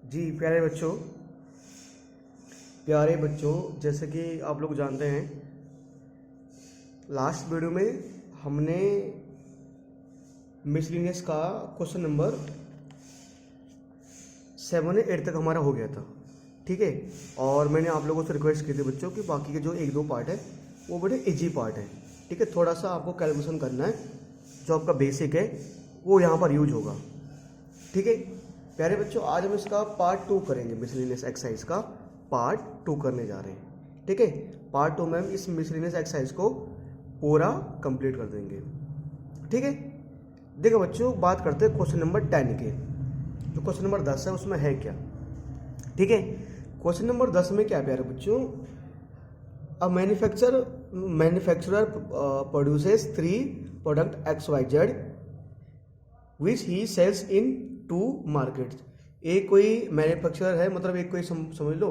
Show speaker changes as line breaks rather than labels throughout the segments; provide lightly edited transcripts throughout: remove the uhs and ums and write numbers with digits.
जी प्यारे बच्चों, जैसे कि आप लोग जानते हैं, लास्ट वीडियो में हमने मिसलिनियस का क्वेश्चन नंबर 7 8 तक हमारा हो गया था। ठीक है, और मैंने आप लोगों से रिक्वेस्ट की थी बच्चों कि बाकी के जो 1-2 पार्ट है वो बड़े इजी पार्ट है। ठीक है, थोड़ा सा आपको कैलकुलेशन करना है, जो आपका बेसिक है वो यहाँ पर यूज होगा। ठीक है प्यारे बच्चों, आज हम इसका पार्ट 2 करेंगे। मिसलिनियस एक्सरसाइज का पार्ट 2 करने जा रहे हैं। ठीक है, पार्ट 2 में हम इस मिसलिनियस एक्सरसाइज को पूरा कंप्लीट कर देंगे। ठीक है, देखो बच्चों, बात करते हैं क्वेश्चन नंबर 10 के। जो क्वेश्चन नंबर 10 है उसमें है क्या। ठीक है, क्वेश्चन नंबर 10 में क्या है प्यारे बच्चों, a manufacturer produces 3 product XYZ which he sells in 2 markets. एक कोई मैन्युफैक्चरर है, मतलब एक कोई समझ लो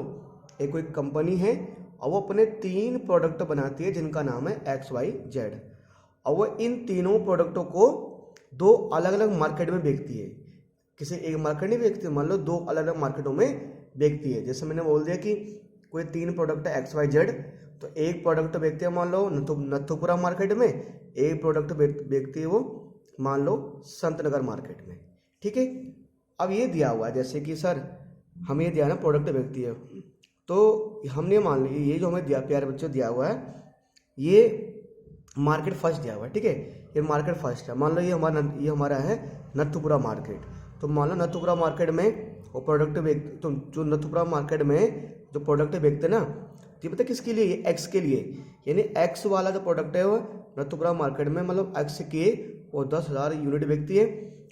एक कोई कंपनी है और वो अपने 3 प्रोडक्ट बनाती है जिनका नाम है XYZ, और वो इन तीनों प्रोडक्टों को 2 अलग अलग मार्केट में बेचती है। किसी एक मार्केट नहीं बेचती, मान लो 2 अलग अलग मार्केटों में बेचती है। जैसे मैंने बोल दिया कि कोई 3 प्रोडक्ट है XYZ, तो एक प्रोडक्ट बेचते हैं मान लो नथुपुरा मार्केट में, एक प्रोडक्ट बेचती है वो मान लो संतनगर मार्केट में। ठीक है, अब ये दिया हुआ है जैसे कि सर हमें ये दिया ना प्रोडक्ट बेचती है, तो हमने मान ली ये जो हमें दिया प्यारे बच्चों दिया हुआ है, ये मार्केट फर्स्ट दिया हुआ है। ठीक है, ये मार्केट फर्स्ट है। मान लो ये हमारा है नथुपुरा मार्केट, तो मान लो नथुपुरा मार्केट में वो प्रोडक्ट तो जो नथुपुरा मार्केट में जो प्रोडक्ट बेचते ना, ये पता किसके लिए, ये एक्स के लिए। यानी एक्स वाला जो प्रोडक्ट है वो नथुपुरा मार्केट में मतलब एक्स के वो 10,000 यूनिट बेचती है,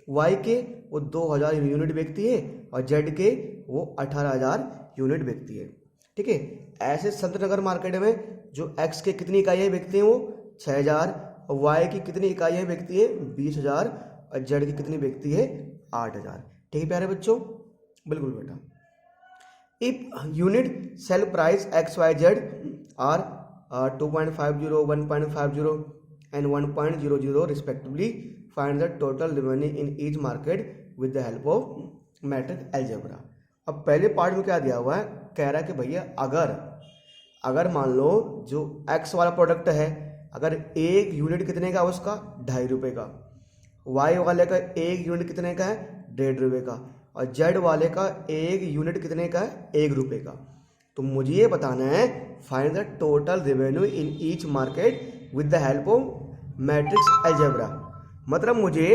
वाई के वो 2,000 यूनिट बेचती है, और जेड के वो 18,000 यूनिट बेचती है। ठीक है, ऐसे संतनगर मार्केट में जो एक्स के कितनी इकाइयाँ बेचते हैं वो 6,000, और वाई की कितनी इकाइयाँ बेचती है 20,000, और जेड की कितनी बेचती है 8,000। ठीक है प्यारे बच्चों, बिल्कुल बेटा। If unit sale price XYZ are 2.50, 1.50 and 1.00 respectively, find the total revenue in each market with the help of matrix algebra. अब पहले पार्ट में क्या दिया हुआ है, कह रहा है कि भैया अगर मान लो जो X वाला प्रोडक्ट है, अगर एक यूनिट कितने का उसका 2.5 रुपये का, Y वाले का एक यूनिट कितने का है 1.5 रुपये का, और Z वाले का एक यूनिट कितने का है 1 रुपये का। तो मुझे ये बताना है find the total revenue in each market with the help of matrix algebra. मतलब मुझे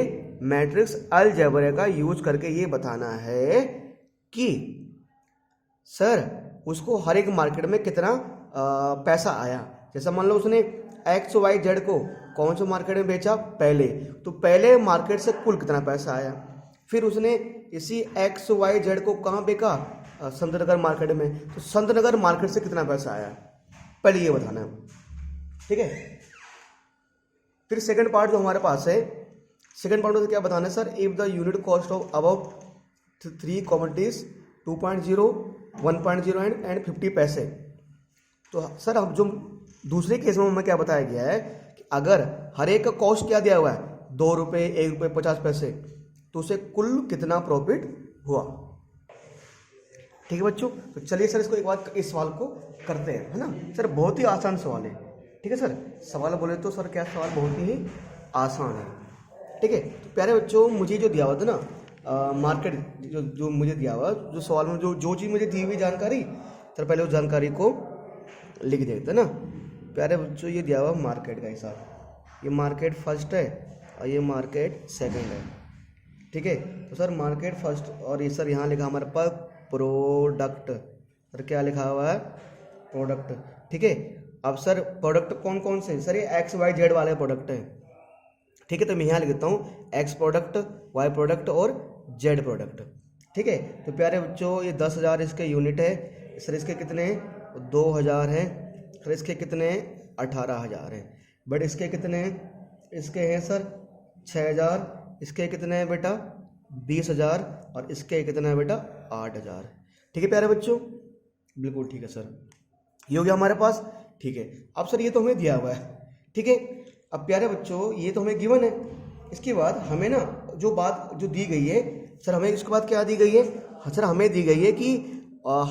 मैट्रिक्स अलजेब्रा का यूज करके ये बताना है कि सर उसको हर एक मार्केट में कितना पैसा आया। जैसा मान लो उसने XYZ को कौन से मार्केट में बेचा पहले, तो पहले मार्केट से कुल कितना पैसा आया। फिर उसने इसी XYZ को कहाँ बेचा, संतनगर मार्केट में, तो संतनगर मार्केट से कितना पैसा आया, पहले ये बताना है। ठीक है, फिर सेकंड पार्ट जो हमारे पास है, सेकंड पार्ट में क्या बताना है sir, if the unit cost of above 3 commodities 2.0, 1.0 and 50 पैसे। तो सर अब जो दूसरे केस में हमें क्या बताया गया है कि अगर हर एक का कॉस्ट क्या दिया हुआ है 2 रुपये, 1 रुपये 50 पैसे, तो उसे कुल कितना प्रॉफिट हुआ। ठीक है बच्चों, तो चलिए सर इसको एक बार इस सवाल को करते हैं, है ना सर। बहुत ही आसान सवाल है। ठीक है सर, सवाल बोले तो सर क्या सवाल बहुत ही आसान है। ठीक है, तो प्यारे बच्चों मुझे जो दिया हुआ था ना मार्केट जो मुझे दिया हुआ, जो सवाल में जो चीज़ मुझे दी हुई जानकारी, सर पहले उस जानकारी को लिख देते ना। प्यारे बच्चों ये दिया हुआ मार्केट का हिसाब, ये मार्केट फर्स्ट है और ये मार्केट सेकंड है। ठीक है, तो सर मार्केट फर्स्ट, और ये सर यहाँ लिखा हमारे पास प्रोडक्ट, सर क्या लिखा हुआ है प्रोडक्ट। ठीक है, अब सर प्रोडक्ट कौन कौन से, सर ये XYZ वाले प्रोडक्ट हैं। ठीक है, तो मैं यहाँ लिख देता हूँ X प्रोडक्ट, Y प्रोडक्ट और Z प्रोडक्ट। ठीक है, तो प्यारे बच्चों ये 10,000 इसके यूनिट है, सर इसके कितने 2,000 हैं, सर इसके कितने 18,000 हैं, बट इसके कितने इसके हैं सर 6,000, इसके कितने हैं बेटा 20,000, और इसके कितने हैं बेटा 8,000। ठीक है प्यारे बच्चों, बिल्कुल ठीक है सर, ये हो गया हमारे पास। ठीक है, अब सर ये तो हमें दिया हुआ है। ठीक है, अब प्यारे बच्चों ये तो हमें गिवन है, इसके बाद हमें ना जो बात जो दी गई है सर, हमें इसके बाद क्या दी गई है, सर हमें दी गई है कि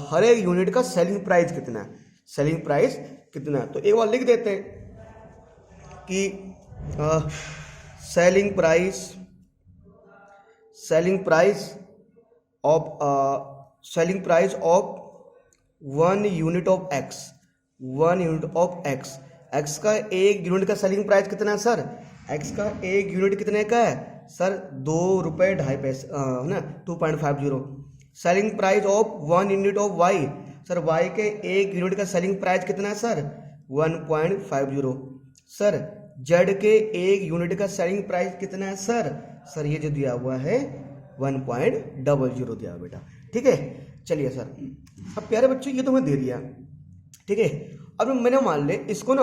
हर एक यूनिट का सेलिंग प्राइस कितना है, सेलिंग प्राइस कितना है। तो एक बार लिख देते हैं कि selling price of 1 unit of x, 1 unit of x. X का एक यूनिट का सेलिंग प्राइस कितना है सर, एक्स का एक यूनिट कितने का है सर, 2.50 है ना, 2.50। Selling price of 1 unit of Y, sir Y के एक यूनिट का सेलिंग प्राइस कितना है सर, 1.50। सर जेड के एक यूनिट का सेलिंग प्राइस कितना है सर, सर ये जो दिया हुआ है 1.00 दिया हुआ बेटा, ठीक है। चलिए सर, अब प्यारे बच्चों ये तो मैं दे दिया, ठीक है। अब मैंने मान ले इसको ना,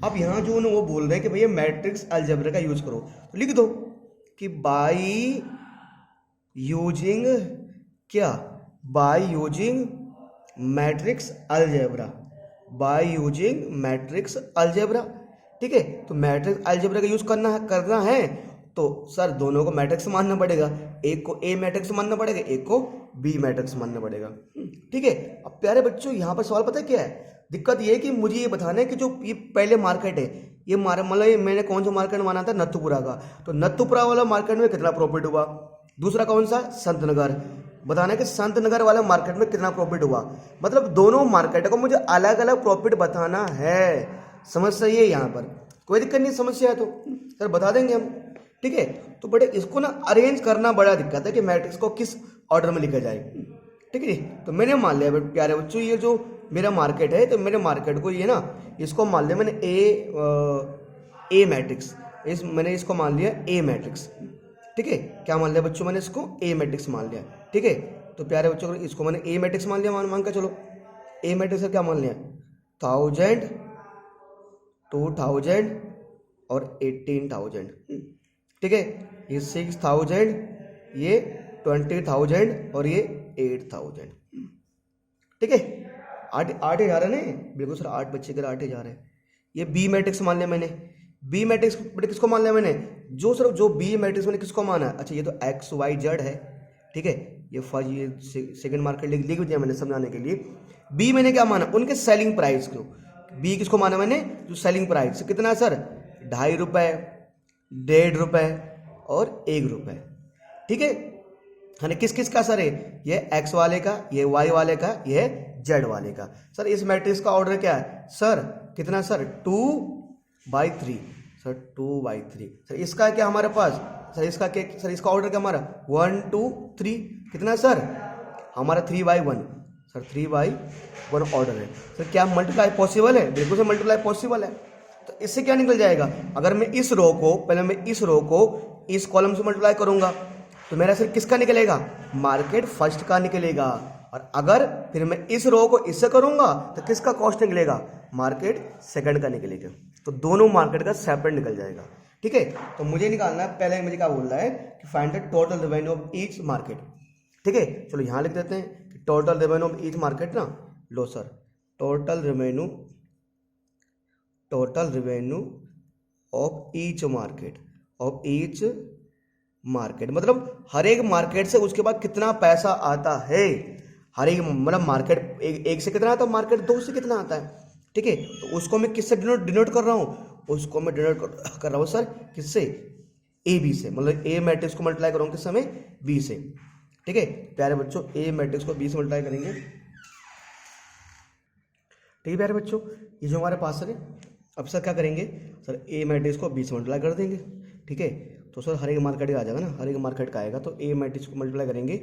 अब यहाँ जो ना वो बोल रहे हैं कि भैया मैट्रिक्स अलजेब्रा का यूज करो, तो लिख दो कि बाई यूजिंग क्या, by using matrix algebra, by using matrix algebra, ठीक है। तो मैट्रिक्स अलजेब्रा का यूज करना है तो सर दोनों को मैट्रिक्स मानना पड़ेगा, एक को ए मैट्रिक्स मानना पड़ेगा, एक को बी मैट्रिक्स मानना पड़ेगा, ठीक है। अब प्यारे बच्चों यहाँ पर सवाल पता है क्या है, दिक्कत ये है कि मुझे ये बताना है कि जो ये पहले मार्केट है, ये मतलब मैंने कौन सा मार्केट माना था, नत्थुपुरा का, तो नत्थुपुरा वाला मार्केट में कितना प्रॉफिट हुआ। दूसरा कौन सा, संत नगर, बताना है कि संत नगर वाला मार्केट में कितना प्रॉफिट हुआ। मतलब दोनों मार्केट को मुझे अलग अलग प्रॉफिट बताना है, समझ सही है यहाँ पर, कोई दिक्कत नहीं, समस्या है तो सर बता देंगे हम, ठीक है। तो बड़े इसको ना अरेंज करना बड़ा दिक्कत है कि मैट्रिक्स को किस ऑर्डर में लिखा जाए, ठीक है। तो मैंने मान लिया प्यारे बच्चों ये जो मेरा मार्केट है, तो मेरे मार्केट को ये ना इसको मान लिया मैंने ए मैट्रिक्स, मैंने इसको मान लिया ए मैट्रिक्स, ठीक है। क्या मान लिया बच्चों, मैंने इसको ए मैट्रिक्स मान लिया, ठीक है। तो प्यारे बच्चों इसको मैंने ए मैट्रिक्स मान लिया, मान के चलो ए मैट्रिक्स का क्या मान लिया, 1000, 2000 और 18,000, ठीक है। ये 6000, ये 20,000 और ये 8,000, ठीक है। 8 ही जा रहा है ना, बिल्कुल सर 8 बच्चे के 8 ही जा रहे हैं। ये बी मैट्रिक्स मान लिया मैंने, बी मैट्रिक्स किसको मान लिया मैंने, जो सर जो बी मैट्रिक्स मैंने किसको माना है, अच्छा ये तो एक्स वाई जेड है, ठीक है। ये सेकंड मार्केट लिख दिया मैंने समझाने के लिए। बी मैंने क्या माना, उनके सेलिंग प्राइस को, बी किसको माना मैंने, जो सेलिंग प्राइस कितना है सर, 2.5 रुपये, 1.5 रुपये और 1 रुपये, ठीक है। यानी किस किस का सर है, ये एक्स वाले का, ये वाई वाले का, ये जेड वाले का। सर इस मैट्रिक्स का ऑर्डर क्या है सर, कितना सर, 2/3, सर 2/3। सर इसका क्या हमारे पास, सर इसका क्या, सर इसका ऑर्डर क्या हमारा 1 2 3, कितना सर हमारा 3/1, सर 3/1 ऑर्डर है। सर क्या मल्टीप्लाई पॉसिबल है, बिल्कुल सर मल्टीप्लाई पॉसिबल है। तो इससे क्या निकल जाएगा, अगर मैं इस रो को, पहले मैं इस रो को इस कॉलम से मल्टीप्लाई करूंगा तो मेरा सर किसका निकलेगा, मार्केट फर्स्ट का निकलेगा। और अगर फिर मैं इस रो को इससे करूंगा तो किसका कॉस्ट निकलेगा, मार्केट सेकंड का निकलेगा। तो दोनों मार्केट का सेपरेट निकल जाएगा, ठीक है। तो मुझे निकालना है, पहले मुझे क्या बोल रहा है कि find the total revenue of each market, ठीक है। चलो यहाँ लिख देते हैं कि total revenue of each market ना, लो sir total revenue of each market, मतलब हर एक मार्केट से उसके बाद कितना पैसा आता है, हर एक मतलब मार्केट एक से कितना आता है, मार्केट 2 से कितना आता है, ठीक है। तो उसको मैं किससे डिनोट कर रहा हूँ, उसको मैं डिनोट कर रहा हूँ सर किससे, ए बी से, मतलब ए मैट्रिक्स को मल्टीप्लाई करूँ किस समय, बी से, ठीक है। प्यारे बच्चों ए मैट्रिक्स को बी से मल्टीप्लाई करेंगे, ठीक है प्यारे बच्चों। ये जो हमारे पास है, अब सर क्या करेंगे, सर ए मैट्रिक्स को बी से मल्टीप्लाई कर देंगे, ठीक है। तो सर हर एक मार्केट का आ जाएगा ना, हर एक मार्केट का आएगा, तो ए मैट्रिक्स को मल्टीप्लाई करेंगे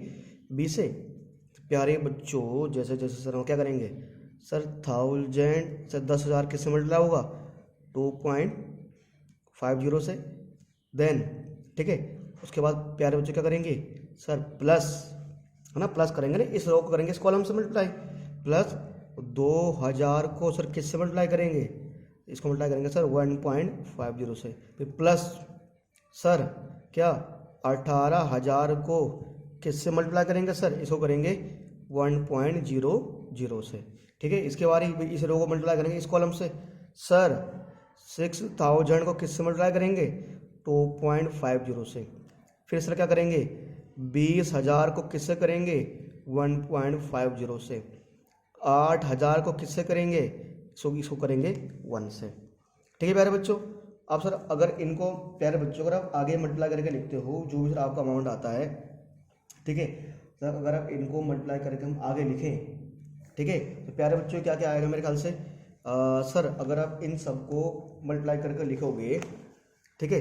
बी से। प्यारे बच्चों जैसे जैसे सर हम क्या करेंगे, सर 1000 सर 10,000 किससे मल्टीप्लाई होगा, 2.50 से, देन ठीक है। उसके बाद प्यारे बच्चों क्या करेंगे सर, प्लस है ना, प्लस करेंगे ना, इस रो को करेंगे इस कॉलम से मल्टीप्लाई, प्लस 2000 को सर किससे मल्टीप्लाई करेंगे, इसको मल्टीप्लाई करेंगे सर 1.50 से, फिर प्लस सर क्या 18,000 को किससे मल्टीप्लाई करेंगे सर, इसको करेंगे 1.00 से, ठीक है। इसके बाद इस रो को मल्टीप्लाई करेंगे इस कॉलम से, सर 6,000 को किससे मल्टीप्लाई करेंगे 2.50 से, फिर सर क्या करेंगे 20,000 को किससे करेंगे 1.50 से। 8,000 को किससे करेंगे, इसको करेंगे 1 से। ठीक है प्यारे बच्चों। अब सर अगर इनको प्यारे बच्चों अगर आप आगे मल्टीप्लाई करके लिखते हो जो भी सर आपका अमाउंट आता है, ठीक है सर, अगर आप इनको मल्टीप्लाई करके हम आगे लिखें, ठीक है, तो प्यारे बच्चों क्या क्या आएगा मेरे ख्याल से, सर अगर आप इन सबको मल्टीप्लाई करके लिखोगे, ठीक है,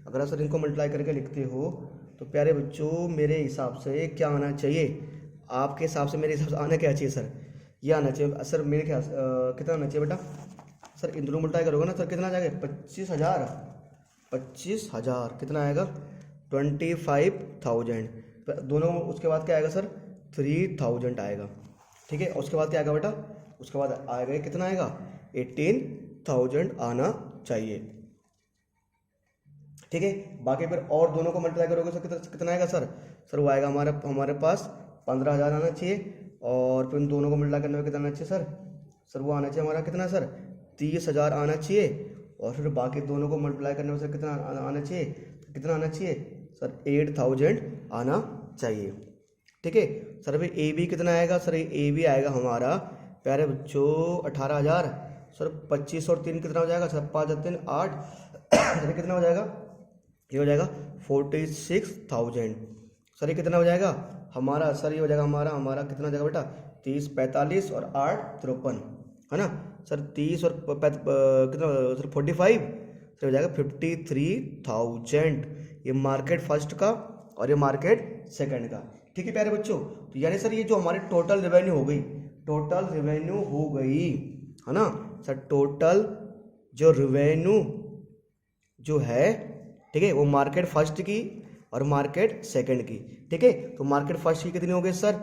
अगर आप सर इनको मल्टीप्लाई करके लिखते हो तो प्यारे बच्चों मेरे हिसाब से क्या आना चाहिए, आपके हिसाब से मेरे हिसाब से आना क्या चाहिए सर, ये आना चाहिए सर मेरे ख्याल से कितना आना चाहिए बेटा सर, इन दोनों मल्टीप्लाई करोगे ना सर कितना आ जाएगा 25,000 कितना आएगा 25,000 दोनों। उसके बाद क्या आएगा सर 3,000 आएगा, ठीक है। उसके बाद क्या आएगा बेटा, उसके बाद आएगा कितना आएगा 18,000 आना चाहिए, ठीक है। बाकी फिर और दोनों को मल्टीप्लाई करोगे सर कितना आएगा सर, वो आएगा हमारे पास 15,000 आना चाहिए। और फिर इन दोनों को मल्टीप्लाई करने में कितना आना चाहिए सर वो आना चाहिए हमारा कितना सर 30,000 आना चाहिए। और फिर बाकी दोनों को मल्टीप्लाई करने में सर कितना आना चाहिए, सर 8,000 आना चाहिए, ठीक है। सर अभी ए बी कितना आएगा सर, ए बी आएगा हमारा प्यारे बच्चों 18,000। सर 25 और 3 कितना हो जाएगा सर, 5 और 3 8 सर कितना हो जाएगा, ये हो जाएगा 46,000। सर ये कितना हो जाएगा हमारा, सर ये हो जाएगा हमारा कितना हो जाएगा बेटा 30 45 और 8 53 है ना सर, 30 और कितना सर 45 सर हो जाएगा 53,000। ये मार्केट फर्स्ट का और ये मार्केट सेकंड का, ठीक है प्यारे बच्चों। तो यानी सर ये जो हमारी टोटल रेवेन्यू हो गई है ना सर, टोटल जो रेवेन्यू जो है, ठीक है, वो मार्केट फर्स्ट की और मार्केट सेकंड की, ठीक है। तो मार्केट फर्स्ट की कितनी हो गई सर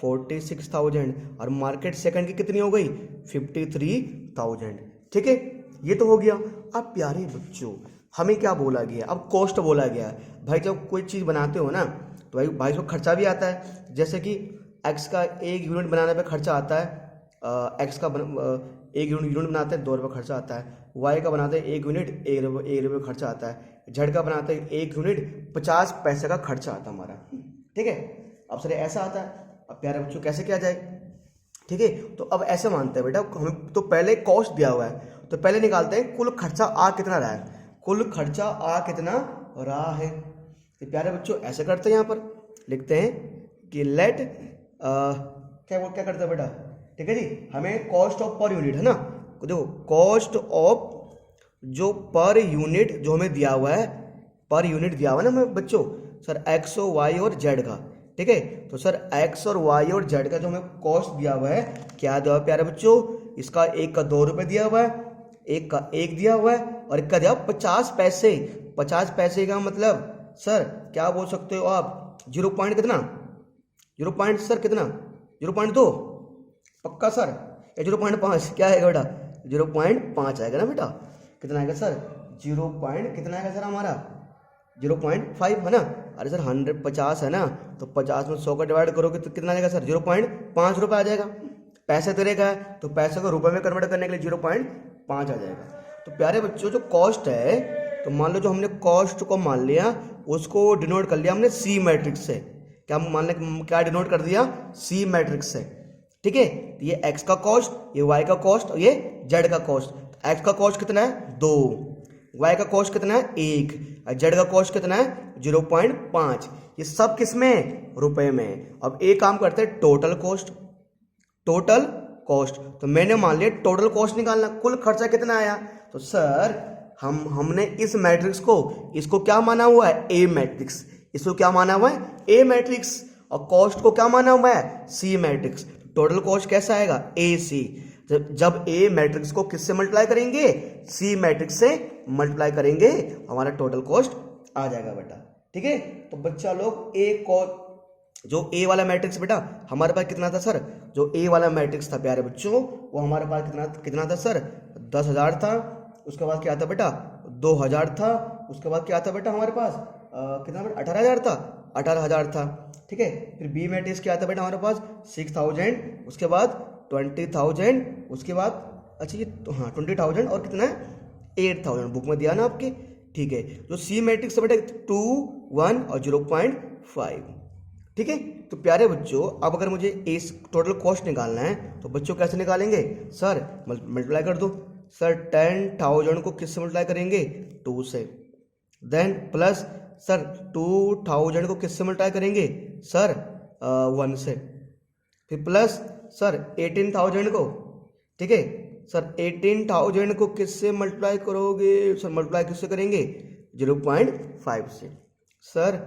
46,000 और मार्केट सेकंड की कितनी हो गई 53,000, ठीक है। ये तो हो गया। अब प्यारे बच्चों हमें क्या बोला गया, अब कॉस्ट बोला गया है। भाई जब कोई चीज़ बनाते हो ना तो भाई उसको खर्चा भी आता है, जैसे कि एक्स का 1 यूनिट बनाने पे खर्चा आता है, एक्स का 1 यूनिट बनाते हैं 2 रुपये खर्चा आता है, वाई का बनाते हैं 1 यूनिट 1 रुपये खर्चा आता है, जेड का बनाते हैं 1 यूनिट 50 पैसे का खर्चा आता है हमारा, ठीक है। अब सर ऐसा आता है, अब प्यारे बच्चों कैसे किया जाए, ठीक है। तो अब ऐसे मानते हैं बेटा हमें तो पहले कॉस्ट दिया हुआ है, तो पहले निकालते हैं कुल खर्चा आ कितना रहा है, तो प्यारे बच्चों ऐसे करते हैं, यहाँ पर लिखते हैं कि लेट क्या करते हैं बेटा, ठीक है जी, हमें कॉस्ट ऑफ पर यूनिट है ना, देखो कॉस्ट ऑफ जो पर यूनिट जो हमें दिया हुआ है, पर यूनिट दिया हुआ है ना हमें बच्चों सर एक्स और वाई और जेड का, ठीक है। तो सर एक्स और वाई और जेड का जो हमें कॉस्ट दिया हुआ है, क्या दिया हुआ है प्यारे बच्चों, इसका एक का 2 रुपये दिया हुआ है, एक का 1 दिया हुआ है और एक का दिया 50 पैसे। 50 पैसे का मतलब सर क्या बोल सकते हो आप 0 पॉइंट कितना, 0 पॉइंट सर कितना 0.2 पक्का सर, या 0.5 क्या आएगा बेटा 0.5 आएगा ना बेटा, कितना आएगा सर 0 पॉइंट कितना आएगा सर हमारा 0.5 है ना। अरे सर 150 है ना, तो 50 में 100 का डिवाइड करोगे तो कितना आएगा सर 0.5 रुपये आ जाएगा। पैसे तेरे का है तो पैसे को रुपए में कन्वर्ट करने के लिए 0.5 आ जाएगा। तो प्यारे बच्चों जो कॉस्ट है, तो मान लो जो हमने कॉस्ट को मान लिया उसको डिनोट कर लिया हमने सी मैट्रिक्स से, क्या डिनोट कर दिया सी मैट्रिक्स से, ठीक है। ये एक्स का कॉस्ट, ये वाई का कॉस्ट और ये जेड का कॉस्ट। एक्स का कॉस्ट कितना है 2, वाई का कॉस्ट कितना है 1, जेड का कॉस्ट कितना है 0.5। ये सब किस में रुपए में। अब एक काम करते हैं टोटल कॉस्ट, तो मैंने मान लिया टोटल कॉस्ट निकालना, कुल खर्चा कितना आया। तो सर हमने इस मैट्रिक्स को इसको क्या माना हुआ है ए मैट्रिक्स, इसको क्या माना हुआ है ए मैट्रिक्स, और कॉस्ट को क्या माना हुआ है सी मैट्रिक्स। टोटल कॉस्ट कैसा आएगा ए सी। जब ए मैट्रिक्स को किससे मल्टीप्लाई करेंगे सी मैट्रिक्स से मल्टीप्लाई करेंगे, हमारा टोटल कॉस्ट आ जाएगा बेटा, ठीक है। तो बच्चा लोग जो ए वाला मैट्रिक्स बेटा हमारे पास कितना था सर, जो ए वाला मैट्रिक्स था प्यारे बच्चों वो हमारे पास कितना था सर 10,000 था। उसके बाद क्या था बेटा 2,000 था। उसके बाद क्या था बेटा हमारे पास कितना बेटा 18,000 था, ठीक है। फिर बी मैट्रिक्स क्या था बेटा हमारे पास 6,000, उसके बाद 20,000, उसके बाद अच्छा ये हाँ 20,000 और कितना है 8,000 बुक में दिया ना आपके, ठीक है। जो सी मैट्रिक्स है बेटा 2, 1 और 0.5, ठीक है। तो प्यारे बच्चों अब अगर मुझे इस टोटल कॉस्ट निकालना है तो बच्चों कैसे निकालेंगे सर, मल्टीप्लाई कर दो सर। 10,000 को किससे मल्टीप्लाई करेंगे 2 से, देन प्लस सर 2,000 को किससे मल्टीप्लाई करेंगे सर 1 से, फिर प्लस सर 18,000 को, ठीक है सर 18,000 को किससे मल्टीप्लाई करोगे सर, मल्टीप्लाई किससे करेंगे 0.5 से। सर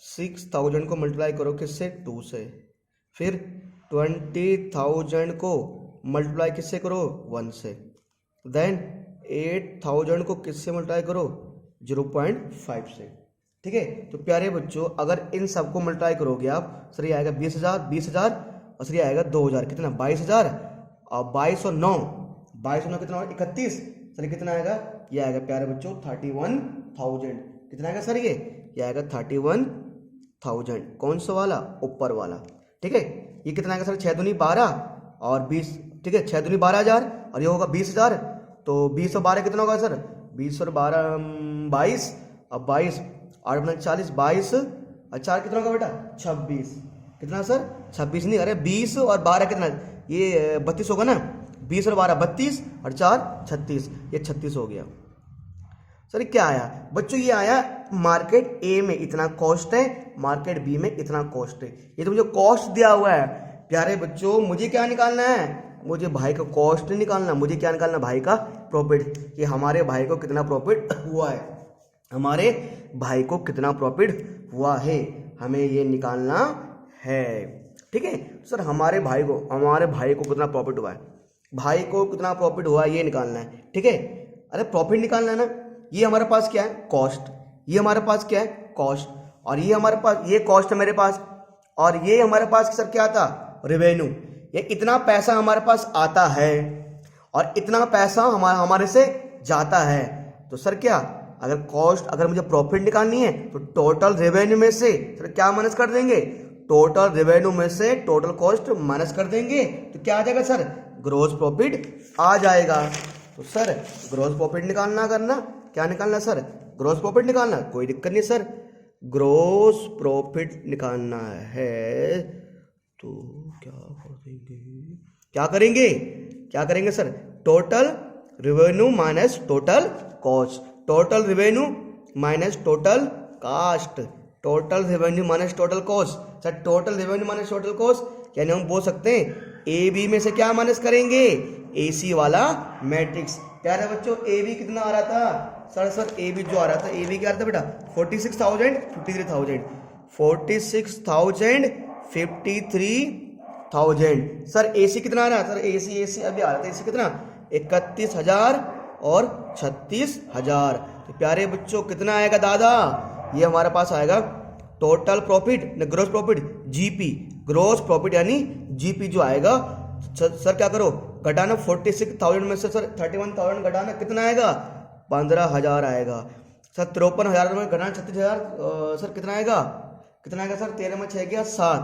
6,000 को मल्टीप्लाई करो किससे 2 से, फिर 20,000 को मल्टीप्लाई किससे करो 1 से, देन 8,000 को किससे मल्टीप्लाई करो 0.5 से, ठीक है। तो प्यारे बच्चों अगर इन सबको मल्टीप्लाई करोगे आप सर ये आएगा 20,000 और सर ये आएगा 2,000, कितना 22,000 और 22 और 9 कितना होगा 31, सर कितना आएगा ये आएगा प्यारे बच्चों 31,000, कितना आएगा सर ये आएगा 31,000, कौन सा वाला ऊपर वाला, ठीक है। ये कितना आएगा सर 6 दूनी 12 और 20, ठीक है 6 दूनी 12,000 और ये होगा 20,000, तो 20 और 12 कितना होगा सर 20 और 12 22 और 22 8 बना 40, 22 और 4 कितना होगा बेटा 26, कितना सर 26 नहीं, अरे 20 और 12 कितना ये 32 होगा ना, 20 और 12 32 और 4 36, ये 36 हो गया। सर क्या आया बच्चों, ये आया मार्केट ए में इतना कॉस्ट है, मार्केट बी में इतना कॉस्ट है। ये तो मुझे कॉस्ट दिया हुआ है प्यारे बच्चों, मुझे क्या निकालना है, मुझे भाई का कॉस्ट नहीं निकालना, मुझे क्या निकालना भाई का प्रॉफिट, कि हमारे भाई को कितना प्रॉफिट हुआ है, हमारे भाई को कितना प्रॉफिट हुआ है, हमें ये निकालना है, ठीक है। सर हमारे भाई को कितना प्रॉफिट हुआ है, भाई को कितना प्रॉफिट हुआ है ये निकालना है, ठीक है। अरे प्रॉफिट निकालना है ना, ये हमारे पास क्या है कॉस्ट, ये हमारे पास क्या है कॉस्ट, और ये हमारे पास ये कॉस्ट है मेरे पास, और ये हमारे पास सर क्या था रेवेन्यू, ये इतना पैसा हमारे पास आता है और इतना पैसा हमारे से जाता है। तो सर क्या अगर कॉस्ट, अगर मुझे प्रॉफिट निकालनी है तो टोटल रेवेन्यू में से सर क्या माइनस कर देंगे, टोटल रेवेन्यू में से टोटल कॉस्ट माइनस कर देंगे, तो क्या आ जाएगा सर ग्रोस प्रॉफिट आ जाएगा। तो सर ग्रोस प्रॉफिट निकालना करना, क्या निकालना सर ग्रोस प्रॉफिट निकालना, कोई दिक्कत नहीं सर, ग्रोस प्रॉफिट निकालना है तो क्या करेंगे sir total revenue minus total cost, total revenue minus total cast, total revenue minus total cost. Sir total revenue minus total cost यानी हम बोल सकते हैं ए बी में से क्या माइनस करेंगे ए सी वाला मैट्रिक्स। प्यारे बच्चों ए बी कितना आ रहा था सर ए बी जो आ रहा था, ए बी क्या आ रहा था बेटा 46,000 53,000 46,000 53,000। सर ए सी कितना आ रहा है सर ए सी अभी आ रहा था, ए सी कितना 31,000 और 36,000। तो प्यारे बच्चों कितना आएगा दादा, ये हमारे पास आएगा टोटल प्रॉफिट न gross profit GP, gross profit यानी जीपी जो आएगा। सर क्या करो घटाना 46,000 में से सर 31,000 घटाना कितना आएगा 15,000 आएगा। सर 53,000 में घटाना 36,000 सर कितना आएगा सर 13 में 6 गया 7,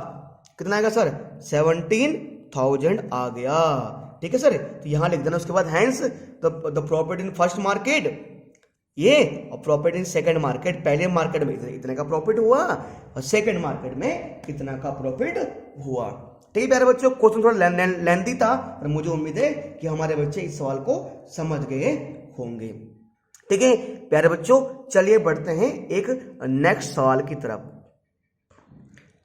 कितना आएगा सर 17,000 आ गया, ठीक है सर। तो यहाँ लिख देना, उसके बाद hence the profit in first market ये और प्रॉफिट इन सेकंड मार्केट, पहले मार्केट में इतने का प्रॉफिट हुआ और सेकंड मार्केट में इतना का प्रॉफिट हुआ। ठीक है प्यारे बच्चों, क्वेश्चन थोड़ा लेंथी था पर मुझे उम्मीद है कि हमारे बच्चे इस सवाल को समझ गए होंगे। ठीक है प्यारे बच्चों, चलिए बढ़ते हैं एक नेक्स्ट सवाल की तरफ।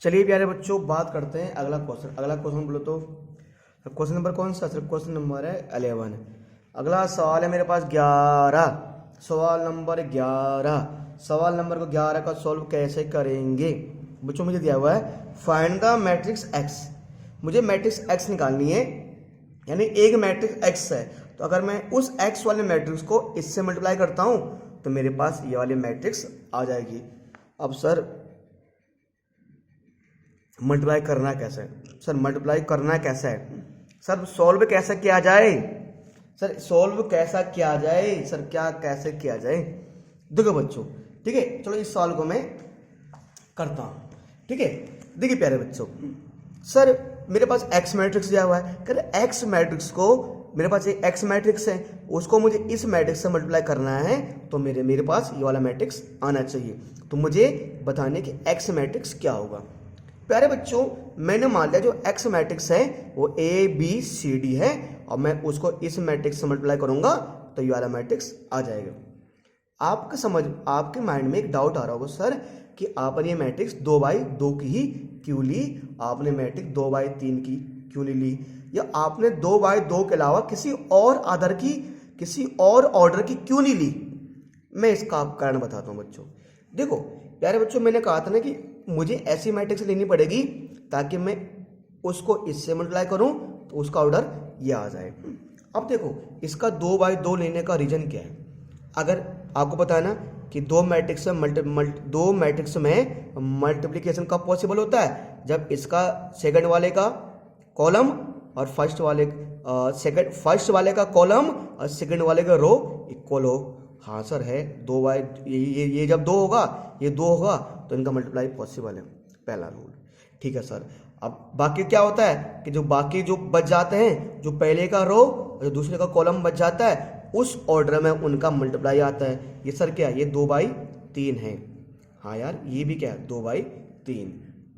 चलिए प्यारे बच्चों बात करते हैं अगला क्वेश्चन बोलो तो क्वेश्चन नंबर कौन सा, सिर्फ क्वेश्चन नंबर है 11। अगला सवाल है मेरे पास 11, सवाल नंबर 11। सवाल नंबर को 11 का सॉल्व कैसे करेंगे बच्चों, मुझे दिया हुआ है फाइंड द मैट्रिक्स एक्स। मुझे मैट्रिक्स एक्स निकालनी है, यानी एक मैट्रिक्स एक्स है, तो अगर मैं उस एक्स वाले मैट्रिक्स को इससे मल्टीप्लाई करता हूं तो मेरे पास ये वाली मैट्रिक्स आ जाएगी। अब सर मल्टीप्लाई करना कैसे है, सर मल्टीप्लाई करना कैसा है, सर सॉल्व कैसे किया जाए, सर सॉल्व कैसा किया जाए, सर क्या कैसे किया जाए। देखो बच्चों, ठीक है चलो इस सवाल को मैं करता हूं। ठीक है देखिए प्यारे बच्चों, सर मेरे पास एक्स मैट्रिक्स दिया हुआ है, कर एक्स मैट्रिक्स को, मेरे पास एक एक्स मैट्रिक्स है, उसको मुझे इस मैट्रिक्स से मल्टीप्लाई करना है, तो मेरे पास ये वाला मैट्रिक्स आना चाहिए। तो मुझे बताने कि एक्स मैट्रिक्स क्या होगा। प्यारे बच्चों, मैंने मान लिया जो एक्स मैट्रिक्स है वो ए बी सी डी है, और मैं उसको इस मैट्रिक्स से मल्टीप्लाई करूंगा तो ये वाला मैट्रिक्स आ जाएगा। आपके माइंड में एक डाउट आ रहा होगा सर कि आपने ये मैट्रिक्स 2x2 की ही क्यों ली, आपने मैट्रिक्स 2x3 की क्यों नहीं ली, या आपने 2x2 के अलावा किसी और ऑर्डर की क्यों नहीं ली। मैं इसका आप कारण बताता हूँ बच्चों। देखो प्यारे बच्चों, मैंने कहा था ना कि मुझे ऐसी मैट्रिक्स लेनी पड़ेगी ताकि मैं उसको इससे मल्टीप्लाई करूं तो उसका ऑर्डर ये आ जाए। अब देखो इसका 2x2 लेने का रीजन क्या है। अगर आपको पता है ना कि दो मैट्रिक्स में मल्टीप्लिकेशन कब पॉसिबल होता है, जब इसका सेकंड वाले का कॉलम और फर्स्ट वाले का कॉलम और सेकंड वाले का रो इक्वल हो। हाँ सर है, 2y ये जब 2 होगा, ये 2 होगा तो इनका मल्टीप्लाई पॉसिबल है, पहला रूल। ठीक है सर। अब बाकी क्या होता है कि जो बच जाते हैं, जो पहले का रो और जो दूसरे का कॉलम बच जाता है, उस ऑर्डर में उनका मल्टीप्लाई आता है। ये सर क्या है, ये 2/3 है। हाँ यार ये भी क्या है, 2/3।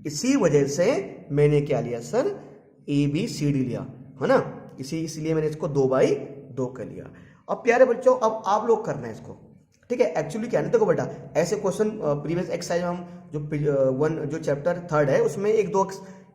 इसी वजह से मैंने क्या लिया सर, ABCD लिया, है ना, इसलिए मैंने इसको 2/2 कर लिया। अब प्यारे बच्चों, अब आप लोग करना है इसको, ठीक है। एक्चुअली क्या है, देखो बेटा, ऐसे क्वेश्चन प्रीवियस एक्सरसाइज में हम जो चैप्टर 3 है उसमें एक दो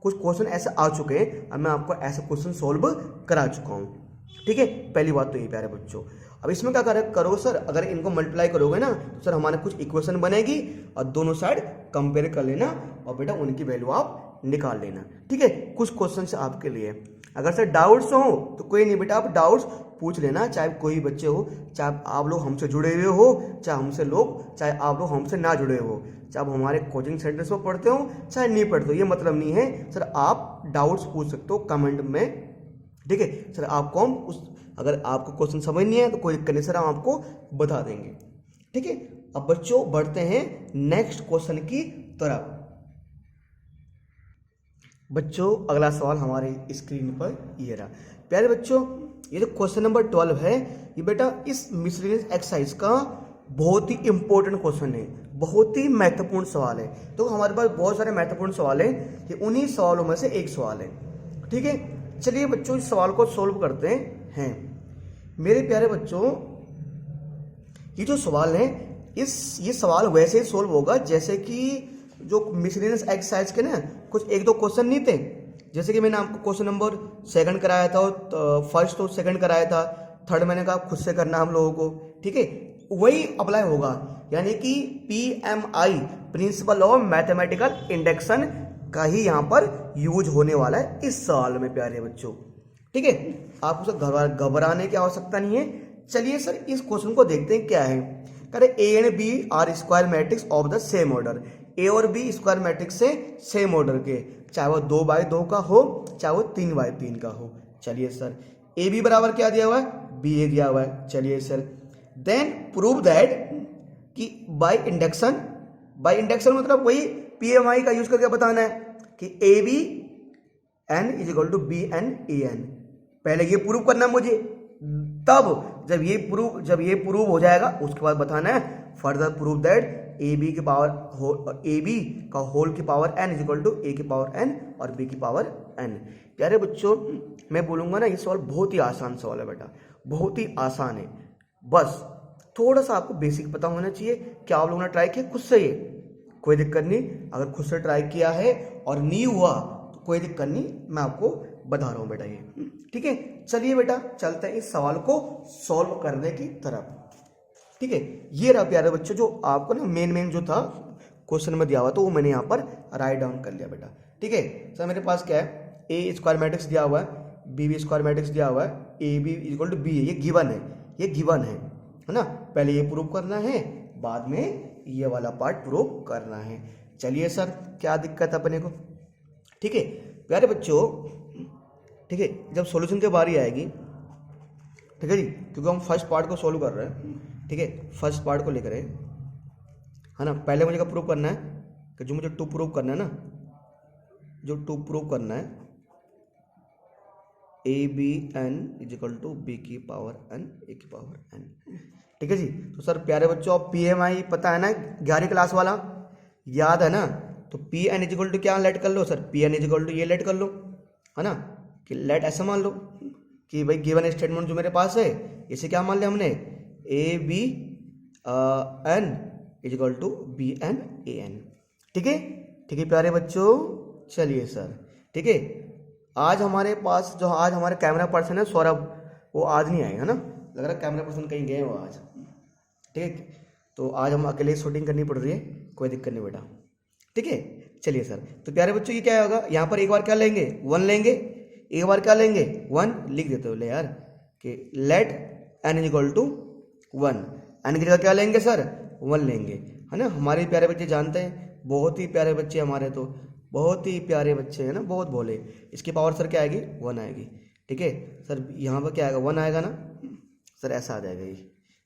कुछ क्वेश्चन ऐसे आ चुके हैं, अब मैं आपको ऐसे क्वेश्चन सोल्व करा चुका हूँ। ठीक है, पहली बात तो ये प्यारे बच्चों। अब इसमें क्या करोगे सर, अगर इनको मल्टीप्लाई करोगे ना तो सर हमारे कुछ इक्वेशन बनेगी और दोनों साइड कंपेयर कर लेना और बेटा उनकी वैल्यू आप निकाल लेना। ठीक है, कुछ क्वेश्चन से आपके लिए। अगर सर डाउट्स हो तो कोई नहीं बेटा, आप डाउट्स पूछ लेना, चाहे कोई बच्चे हो, चाहे आप लोग हमसे जुड़े हुए हो, चाहे आप लोग हमसे ना जुड़े हो, चाहे आप हमारे कोचिंग सेंटर्स में पढ़ते हो चाहे नहीं पढ़ते हो, ये मतलब नहीं है सर। आप डाउट्स पूछ सकते हो कमेंट में। ठीक है सर, आपको हम अगर आपको क्वेश्चन समझ नहीं है तो कोई दिक्कत नहीं सर, हम आपको बता देंगे। ठीक है, अब बच्चों बढ़ते हैं नेक्स्ट क्वेश्चन की तरफ। बच्चों अगला सवाल हमारे स्क्रीन पर ये रहा। प्यारे बच्चों, ये जो क्वेश्चन नंबर 12 है, ये बेटा इस मिसलेनियस एक्सरसाइज का बहुत ही इंपॉर्टेंट क्वेश्चन है, बहुत ही महत्वपूर्ण सवाल है। तो हमारे पास बहुत सारे महत्वपूर्ण सवाल हैं, ये उन्हीं सवालों में से एक सवाल है। ठीक है, चलिए बच्चों इस सवाल को सोल्व करते हैं। मेरे प्यारे बच्चों, ये जो सवाल है ये सवाल वैसे ही सोल्व होगा जैसे कि जो मिसलेनियस एक्सरसाइज के ना कुछ एक दो क्वेश्चन नहीं थे, जैसे कि मैंने आपको क्वेश्चन नंबर 2 कराया था और फर्स्ट और सेकंड कराया था, थर्ड मैंने कहा खुद से करना हम लोगों को। ठीक है, वही अप्लाई होगा, यानी कि PMI principle of mathematical induction का ही यहाँ पर यूज होने वाला है इस सवाल में प्यारे बच्चों। ठीक है, आपको घबराने की आवश्यकता नहीं है। चलिए सर इस क्वेश्चन को देखते हैं क्या है। कह रहे A and B are square matrix of the same order, A और B स्क्वायर मैट्रिक्स से सेम ऑर्डर के, चाहे वो 2/2 का हो चाहे वो 3/3 का हो। चलिए सर, AB बराबर क्या दिया हुआ है, BA दिया हुआ है। चलिए सर, देन प्रूव दैट कि बाय इंडक्शन मतलब वही PMI का यूज करके बताना है कि ABN is equal to BN पहले ये प्रूव करना है मुझे, तब जब ये प्रूव हो जाएगा उसके बाद बताना है फर्दर प्रूव दैट AB का होल की power n is equal to A की पावर n और B की पावर n। प्यारे बच्चों, मैं बोलूंगा ना ये सवाल बहुत ही आसान सवाल है बेटा, बहुत ही आसान है। बस थोड़ा सा आपको बेसिक पता होना चाहिए। क्या आप लोगों ने ट्राई किया खुद से? ये कोई दिक्कत नहीं, अगर खुद से ट्राई किया है और नहीं हुआ तो कोई दिक्कत नहीं, मैं आपको बता रहा हूँ बेटा ये। ठीक है, चलिए बेटा चलते हैं इस सवाल को सॉल्व करने की तरफ। ठीक है, ये रहा प्यारे बच्चों जो आपको ना मेन जो था क्वेश्चन में दिया हुआ तो वो मैंने यहाँ पर राइट डाउन कर लिया बेटा। ठीक है सर, मेरे पास क्या है, A स्क्वायर मैट्रिक्स दिया हुआ है, BB स्क्वायर मैट्रिक्स दिया हुआ है, AB इक्वल टू B है, ये गिवन है ना। पहले ये प्रूव करना है, बाद में ये वाला पार्ट प्रूव करना है। चलिए सर, क्या दिक्कत है अपने को? ठीक है प्यारे बच्चों, ठीक है, जब सॉल्यूशन की बारी आएगी, ठीक है जी, क्योंकि हम फर्स्ट पार्ट को सॉल्व कर रहे हैं। ठीक है, फर्स्ट पार्ट को लेकर है ना। पहले मुझे क्या प्रूव करना है कि जो मुझे 2 प्रूव करना है ना, जो 2 प्रूव करना है ABN is equal to B की पावर n A की पावर n। ठीक है जी, तो सर प्यारे बच्चों, PMI पता है ना, 11वीं क्लास वाला याद है ना, तो P N is equal to क्या लेट कर लो sir, P N is equal to ये लेट कर लो, है ना, कि लेट ऐसा मान लो कि भाई गिवन स्टेटमेंट जो मेरे पास है इसे क्या मान लिया हमने, A B N is equal to B N A N. ठीक है प्यारे बच्चों, चलिए सर, ठीक है। आज हमारे पास जो आज हमारे कैमरा पर्सन है सौरभ, वो आज नहीं आए, है ना, लग रहा है कैमरा पर्सन कहीं गए वो आज। ठीक है, तो आज हम अकेले शूटिंग करनी पड़ रही है, कोई दिक्कत नहीं बेटा। ठीक है, चलिए सर, तो प्यारे बच्चों ये क्या होगा, यहाँ पर एक बार क्या लेंगे, 1 लेंगे, एक बार क्या लेंगे 1 लिख देते हो ले यार, कि let N is equal to 1, N की जगह क्या लेंगे सर 1 लेंगे, है ना। हमारे प्यारे बच्चे जानते हैं, बहुत ही प्यारे बच्चे हमारे, तो बहुत ही प्यारे बच्चे हैं ना, बहुत भोले। इसकी पावर सर क्या आएगी 1 आएगी। ठीक है सर, यहाँ पर क्या आएगा 1 आएगा ना सर, ऐसा आ जाएगा ये।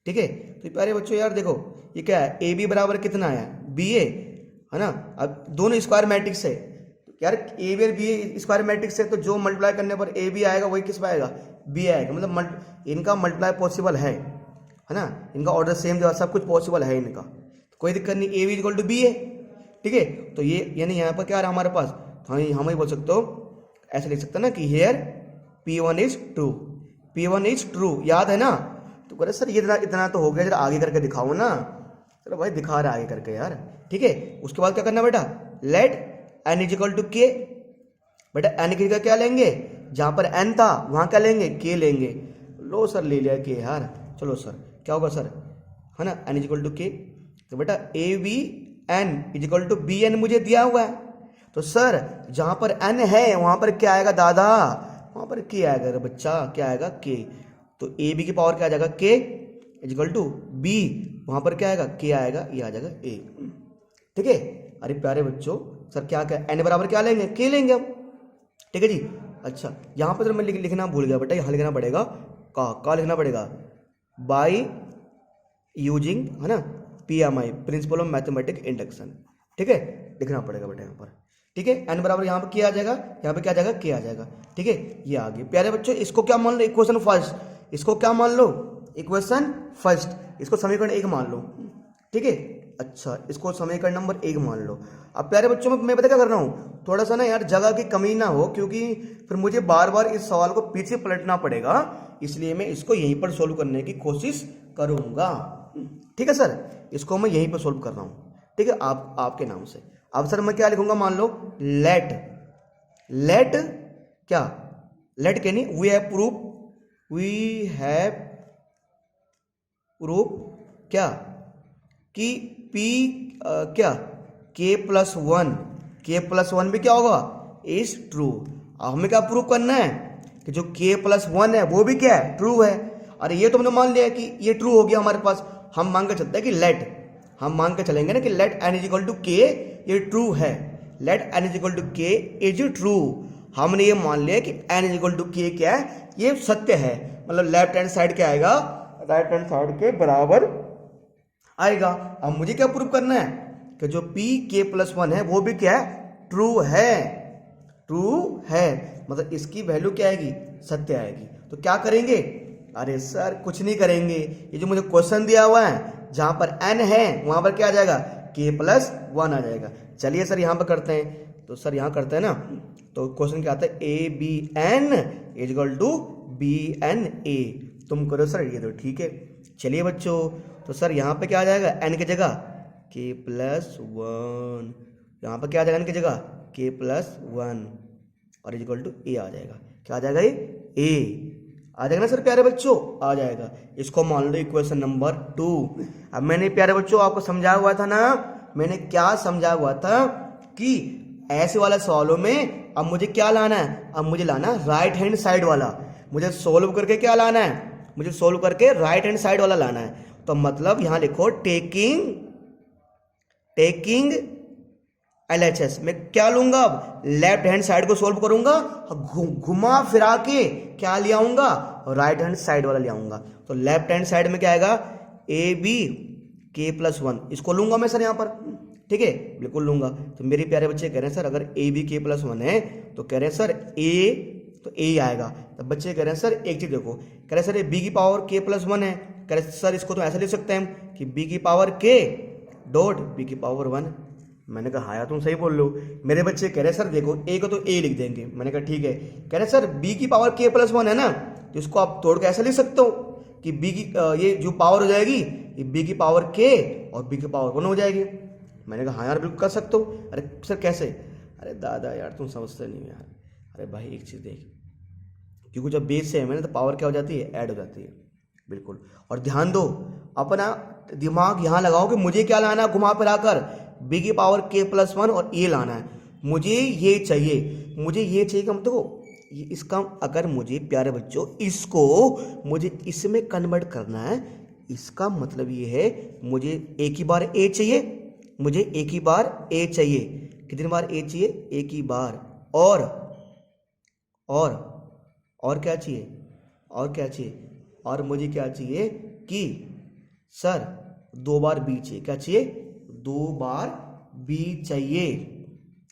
ठीक है, तो प्यारे बच्चों यार देखो ये क्या है, ए बी बराबर कितना आया बी ए, है ना। अब दोनों स्क्वायर मैट्रिक्स है यार, ए बी और बी ए स्क्वायर मैट्रिक्स है, तो जो मल्टीप्लाई करने पर ए बी आएगा वही किस पर आएगा बी आएगा, मतलब इनका मल्टीप्लाई पॉसिबल है ना, इनका ऑर्डर सेम जो सब कुछ पॉसिबल है इनका, तो कोई दिक्कत नहीं, A B equal to B है। ठीक है, तो ये यानी यहाँ पर क्या आ रहा है हमारे पास, तो हम ही बोल सकते हो, ऐसे लिख सकते हैं ना कि here P1 is true, P1 is true, याद है ना। तो कह रहे सर ये इतना तो हो गया, जरा आगे करके दिखाओ ना। चलो भाई दिखा रहा है आगे करके यार। ठीक है, उसके बाद क्या करना बेटा, let N is equal to K, बेटा एन की जगह क्या लेंगे, जहाँ पर एन था वहाँ क्या लेंगे के लेंगे। लो सर ले लिया के यार, चलो सर क्या होगा सर, है ना, N is equal to K, तो बेटा A B N is equal to B N मुझे दिया हुआ है, तो सर जहाँ पर एन है वहाँ पर क्या आएगा दादा, वहाँ पर के आएगा बच्चा, क्या आएगा के, तो ए बी की पावर क्या आ जाएगा के इज इक्वल टू बी, वहाँ पर क्या आएगा के आएगा, ये आ जाएगा ए। ठीक है, अरे प्यारे बच्चों सर क्या क्या एन बराबर क्या लेंगे के लेंगे हम। ठीक है जी, अच्छा यहाँ पर मैं लिखना भूल गया बेटा, यहाँ लिखना पड़ेगा का लिखना पड़ेगा बाई यूजिंग, है ना, PMI principle of mathematic induction. ठीक है, लिखना पड़ेगा बेटा यहाँ पर। ठीक है, एन बराबर यहाँ पर क्या आ जाएगा, यहाँ पे क्या आ जाएगा के आ जाएगा। ठीक है, ये आ गई प्यारे बच्चों, इसको क्या मान लो इक्वेशन फर्स्ट, इसको क्या मान लो इक्वेशन फर्स्ट, इसको समीकरण 1 मान लो। ठीक है, अच्छा इसको समीकरण नंबर 1 मान लो। अब प्यारे बच्चों मैं पता क्या कर रहा हूँ, थोड़ा सा ना यार जगह की कमी ना हो, क्योंकि फिर मुझे बार बार इस सवाल को पीछे पलटना पड़ेगा, इसलिए मैं इसको यहीं पर सोल्व करने की कोशिश करूंगा। ठीक है सर, इसको मैं यहीं पर सोल्व कर रहा हूँ। ठीक है, आपके नाम से। अब सर मैं क्या लिखूंगा, मान लो लेट क्या, लेट के नहीं, वी हैव प्रूफ क्या कि P क्या K+1 भी क्या होगा इज ट्रू। अब हमें क्या प्रूव करना है कि जो K+1 है वो भी क्या है ट्रू है। अरे ये तो हमने मान लिया कि ये ट्रू हो गया हमारे पास, हम मान के चलते हैं कि हम मान के चलेंगे ना कि let N is equal to K, ये ट्रू है, let N is equal to K is true. हमने ये मान लिया कि एन इज इक्वल टू के क्या है, ये सत्य है, मतलब लेफ्ट हैंड साइड क्या आएगा राइट हैंड साइड के बराबर आएगा। अब मुझे क्या प्रूव करना है कि जो K+1 है वो भी क्या है ट्रू है, मतलब इसकी वैल्यू क्या आएगी सत्य आएगी। तो क्या करेंगे, अरे सर कुछ नहीं करेंगे, ये जो मुझे क्वेश्चन दिया हुआ है जहां पर n है वहां पर क्या आ जाएगा K+1 आ जाएगा। चलिए सर यहां पर करते हैं, तो सर यहां करते हैं ना, तो क्वेश्चन क्या आता है ABN is equal to BNA, तुम करो सर ये तो ठीक है। चलिए बच्चों, तो सर यहाँ पे क्या आ जाएगा n की जगह K+1, यहाँ पे क्या आ जाएगा n की जगह K+1 और इज इक्वल टू A आ जाएगा। क्या आ जाएगा ये A आ जाएगा ना सर प्यारे बच्चों, आ जाएगा। इसको मान लो इक्वेशन नंबर 2। अब मैंने प्यारे बच्चों आपको समझाया हुआ था ना, मैंने क्या समझाया हुआ था कि ऐसे वाला सवालों में अब मुझे क्या लाना है, अब मुझे लाना राइट हैंड साइड वाला, मुझे सोल्व करके क्या लाना है, मुझे सोल्व करके राइट हैंड साइड वाला लाना है। तो मतलब यहां लिखो टेकिंग LHS, मैं क्या लूंगा अब लेफ्ट हैंड साइड को सोल्व करूंगा, घुमा फिरा के क्या ले आऊंगा राइट हैंड साइड वाला ले आऊंगा। तो लेफ्ट हैंड साइड में क्या आएगा AB K+1, इसको लूंगा मैं सर यहां पर। ठीक है, बिल्कुल लूंगा। तो मेरे प्यारे बच्चे कह रहे हैं सर अगर AB K+1 है तो कह रहे हैं सर A, तो A आएगा। तो बच्चे कह रहे हैं सर एक चीज देखो, कह रहे हैं सर B की पावर K+1 है, कह रहे हैं सर इसको तो ऐसा लिख सकते हैं कि B की पावर K डॉट B की पावर 1। मैंने कहा हाँ यार तुम सही बोल रहे हो। मेरे बच्चे कह रहे सर देखो ए को तो ए लिख देंगे। मैंने कहा ठीक है। कह रहे सर बी की पावर के प्लस वन है ना, तो इसको आप तोड़ के ऐसे लिख सकते हो कि बी की ये जो पावर हो जाएगी ये बी की पावर के और बी की पावर वन हो जाएगी। मैंने कहा हाँ यार बिल्कुल कर सकते हो। अरे सर कैसे? अरे दादा यार तुम समझते नहीं हो यार। अरे भाई एक चीज़ देख, क्योंकि जब बेस सेम है ना तो पावर क्या हो जाती है, ऐड हो जाती है। बिल्कुल। और ध्यान दो, अपना दिमाग यहाँ लगाओ कि मुझे क्या लाना है, घुमा फिरा कर बी की पावर के प्लस वन और ये लाना है। मुझे ये चाहिए, मुझे ये चाहिए कि देखो ये इसका, अगर मुझे प्यारे बच्चों इसको मुझे इसमें कन्वर्ट करना है, इसका मतलब ये है मुझे एक ही बार ए चाहिए, मुझे एक ही बार ए चाहिए। कितनी बार ए चाहिए? एक ही बार। और क्या चाहिए? और क्या चाहिए? और मुझे क्या चाहिए कि सर 2 बार बी चाहिए। क्या चाहिए? 2 बार बी चाहिए,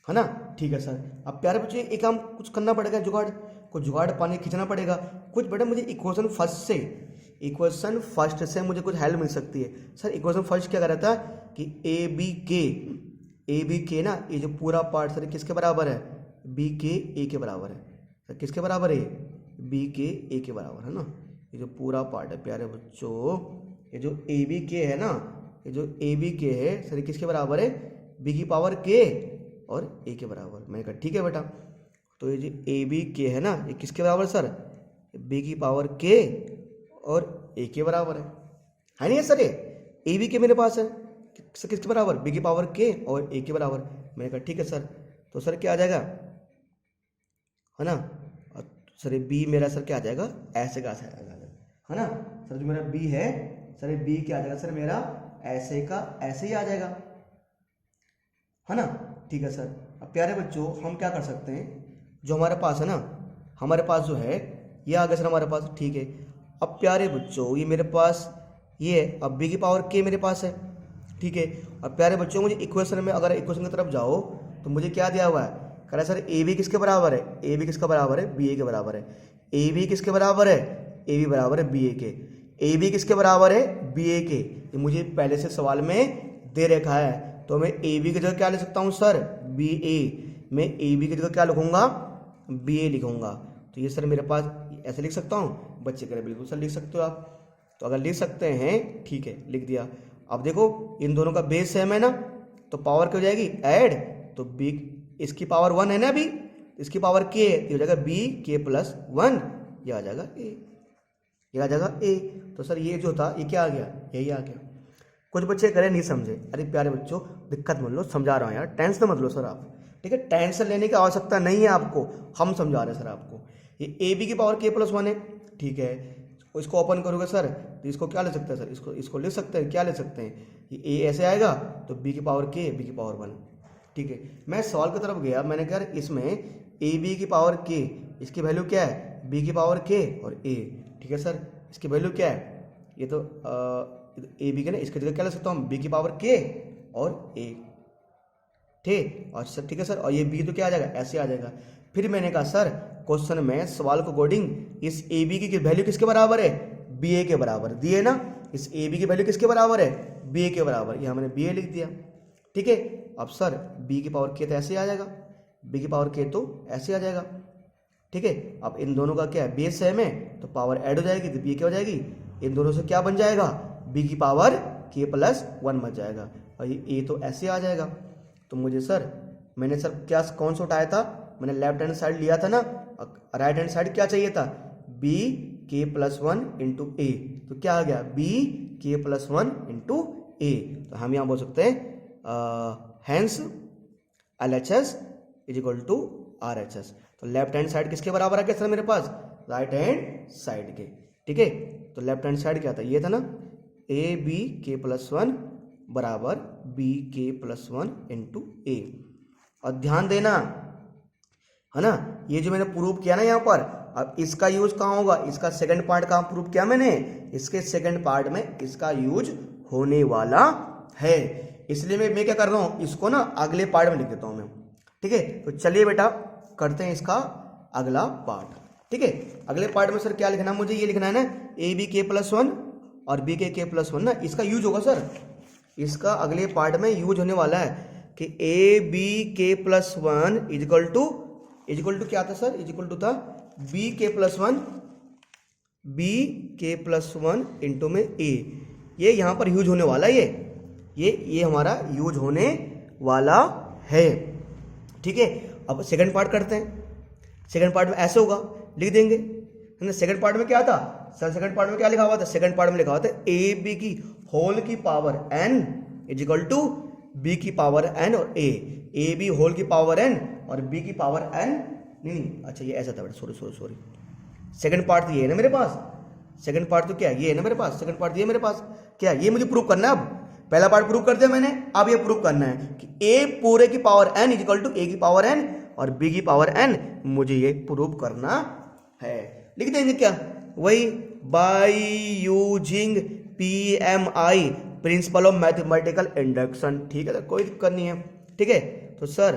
है ना? ठीक है सर। अब प्यारे बच्चे एक काम कुछ करना पड़ेगा, जुगाड़ पानी खींचना पड़ेगा कुछ। बेटा मुझे इक्वेशन फर्स्ट से मुझे कुछ हेल्प मिल सकती है। सर इक्वेशन फर्स्ट क्या कर रहा था कि ए बी के ना, ये जो पूरा पार्ट सर किसके बराबर है? बी के ए के बराबर है। सर किसके बराबर है? बी के ए के बराबर है ना। ये जो पूरा पार्ट है प्यारे बच्चों, ये जो ए बी के है ना, ये जो ए बी के है सर ये किसके बराबर है? बी की पावर के और ए के बराबर। मैंने कहा ठीक है बेटा। तो ये जो ए बी के है ना ये किसके बराबर सर? बी की पावर के और ए के बराबर है नहीं सर? ये ए बी के मेरे पास है, सर किसके बराबर? बी की पावर के और ए के बराबर। मैंने कहा ठीक है सर। तो सर क्या आ जाएगा, है ना? सर बी मेरा सर क्या आ जाएगा? ऐसे का ऐसे आ जाएगा, है ना? सर जो मेरा बी है सर बी क्या आ जाएगा सर मेरा? ऐसे का ऐसे ही आ जाएगा, है ना? ठीक है सर। अब प्यारे बच्चों हम क्या कर सकते हैं, जो हमारे पास है ना, हमारे पास जो है ये आ गया सर हमारे पास। ठीक है। अब प्यारे बच्चों ये मेरे पास ये है, अब बी की पावर के मेरे पास है। ठीक है। अब प्यारे बच्चों मुझे इक्वेशन में, अगर इक्वेशन की तरफ जाओ तो मुझे क्या दिया हुआ है? कह रहा है सर ए बी किसके बराबर है? ए बी किसका बराबर है? बी ए के बराबर है। ए बी किसके बराबर है? ए बी बराबर है बी ए के। ए बी किसके बराबर है? बी ए के। ये मुझे पहले से सवाल में दे रखा है, तो मैं ए बी की जगह क्या लिख सकता हूँ सर? बी ए। मैं ए बी की जगह क्या लिखूंगा? बी ए लिखूंगा। तो ये सर मेरे पास ऐसे लिख सकता हूँ। बच्चे कह रहे बिल्कुल सर लिख सकते हो आप। तो अगर लिख सकते हैं ठीक है, लिख दिया। अब देखो इन दोनों का बेस सेम है ना, तो पावर क्या हो जाएगी? ऐड। तो बी इसकी पावर 1 है ना, बी इसकी पावर के, तो हो जाएगा बी के प्लस 1, ये आ जाएगा ए, ये आ जाएगा ए। तो सर ये जो था ये क्या आ गया? यही आ गया। कुछ बच्चे करें नहीं समझे। अरे प्यारे बच्चों दिक्कत मत लो, समझा रहा हूँ यार, टेंशन मत लो सर आप। ठीक है, टेंशन लेने की आवश्यकता नहीं है आपको, हम समझा रहे हैं सर आपको। ये ए बी की पावर के प्लस 1 है। ठीक है, इसको ओपन करोगे सर तो इसको क्या ले सकते हैं सर? इसको लिख सकते हैं, क्या ले सकते हैं? ये ए ऐसे आएगा तो बी की पावर के, बी की पावर 1। ठीक है, मैं सवाल की तरफ गया, मैंने कहा इसमें ए बी की पावर के, इसकी वैल्यू क्या है? बी की पावर के और ए। ठीक है सर, इसकी वैल्यू क्या है? ये तो ए बी के ना, इसकी जगह क्या ले सकता हूँ? बी की पावर के और ए। ठीक, और सर ठीक है सर, और ये बी तो क्या आ जाएगा? ऐसे आ जाएगा। फिर मैंने कहा सर क्वेश्चन में सवाल को अकॉर्डिंग इस ए बी की वैल्यू किसके बराबर है? बी ए के बराबर दिए ना। इस ए बी की वैल्यू किसके बराबर है? बी ए के बराबर। यहाँ मैंने बी ए लिख दिया। ठीक है, अब सर बी की पावर के तो ऐसे आ जाएगा, बी की पावर के तो ऐसे आ जाएगा। ठीक है, अब इन दोनों का क्या है? बेस सेम है तो पावर ऐड हो जाएगी, तो बी क्या हो जाएगी? इन दोनों से क्या बन जाएगा? बी की पावर के प्लस 1 बन जाएगा, और ये ए तो ऐसे आ जाएगा। तो मुझे सर, मैंने सर क्या कौन सा उठाया था? मैंने लेफ्ट हैंड साइड लिया था ना, राइट हैंड साइड क्या चाहिए था? बी के प्लस 1 इंटू ए। तो क्या आ गया? बी के प्लस 1 इंटू ए। तो हम यहाँ बोल सकते हैं hence LHS is equal to RHS। तो लेफ्ट हैंड साइड किसके बराबर आ गया सर मेरे पास? राइट हैंड साइड के। ठीक है, तो लेफ्ट हैंड साइड क्या था? ये था ना, ए बी के प्लस 1 बराबर बी के प्लस 1 इंटू ए। और ध्यान देना, है ना, ये जो मैंने प्रूव किया ना यहाँ पर, अब इसका यूज कहाँ होगा? इसका सेकंड पार्ट कहाँ प्रूव किया मैंने? इसके सेकंड पार्ट में इसका यूज होने वाला है। इसलिए मैं क्या कर रहा हूँ, इसको ना अगले पार्ट में लिख देता हूँ मैं। ठीक है, तो चलिए बेटा करते हैं इसका अगला पार्ट। ठीक है, अगले पार्ट में सर क्या लिखना है मुझे? ये लिखना है ना, ए बी के प्लस 1 और बी के प्लस 1 ना, इसका यूज होगा सर, इसका अगले पार्ट में यूज होने वाला है। कि ए बी के प्लस वन इजिकल टू क्या था सर, इजिकल टू था बी के प्लस वन इंटू में ए। ये यहाँ पर यूज होने वाला है, ये हमारा यूज होने वाला है, ठीक है। अब सेकंड पार्ट करते हैं। सेकंड पार्ट में ऐसे होगा, लिख देंगे, है ना। सेकंड पार्ट में क्या था सर, सेकंड पार्ट में क्या लिखा हुआ था, सेकंड पार्ट में लिखा हुआ था ए बी की होल की power n is equal to B की पावर n और ए बी होल की पावर n और बी की पावर n, नहीं अच्छा ये ऐसा था बेटा, सॉरी। सेकंड पार्ट तो ये है ना मेरे पास, सेकंड पार्ट तो क्या है, ये है ना मेरे पास, सेकंड पार्ट ये मेरे पास क्या है, ये मुझे प्रूव करना है। अब पहला पार्ट प्रूव कर दिया मैंने, अब ये प्रूव करना है कि a पूरे की power n is equal to a की पावर n और b की पावर n, मुझे ये प्रूव करना है। लिख देंगे क्या, वही by using PMI principle of mathematical induction, ठीक है, तो कोई दिक्कत नहीं है, ठीक है। तो सर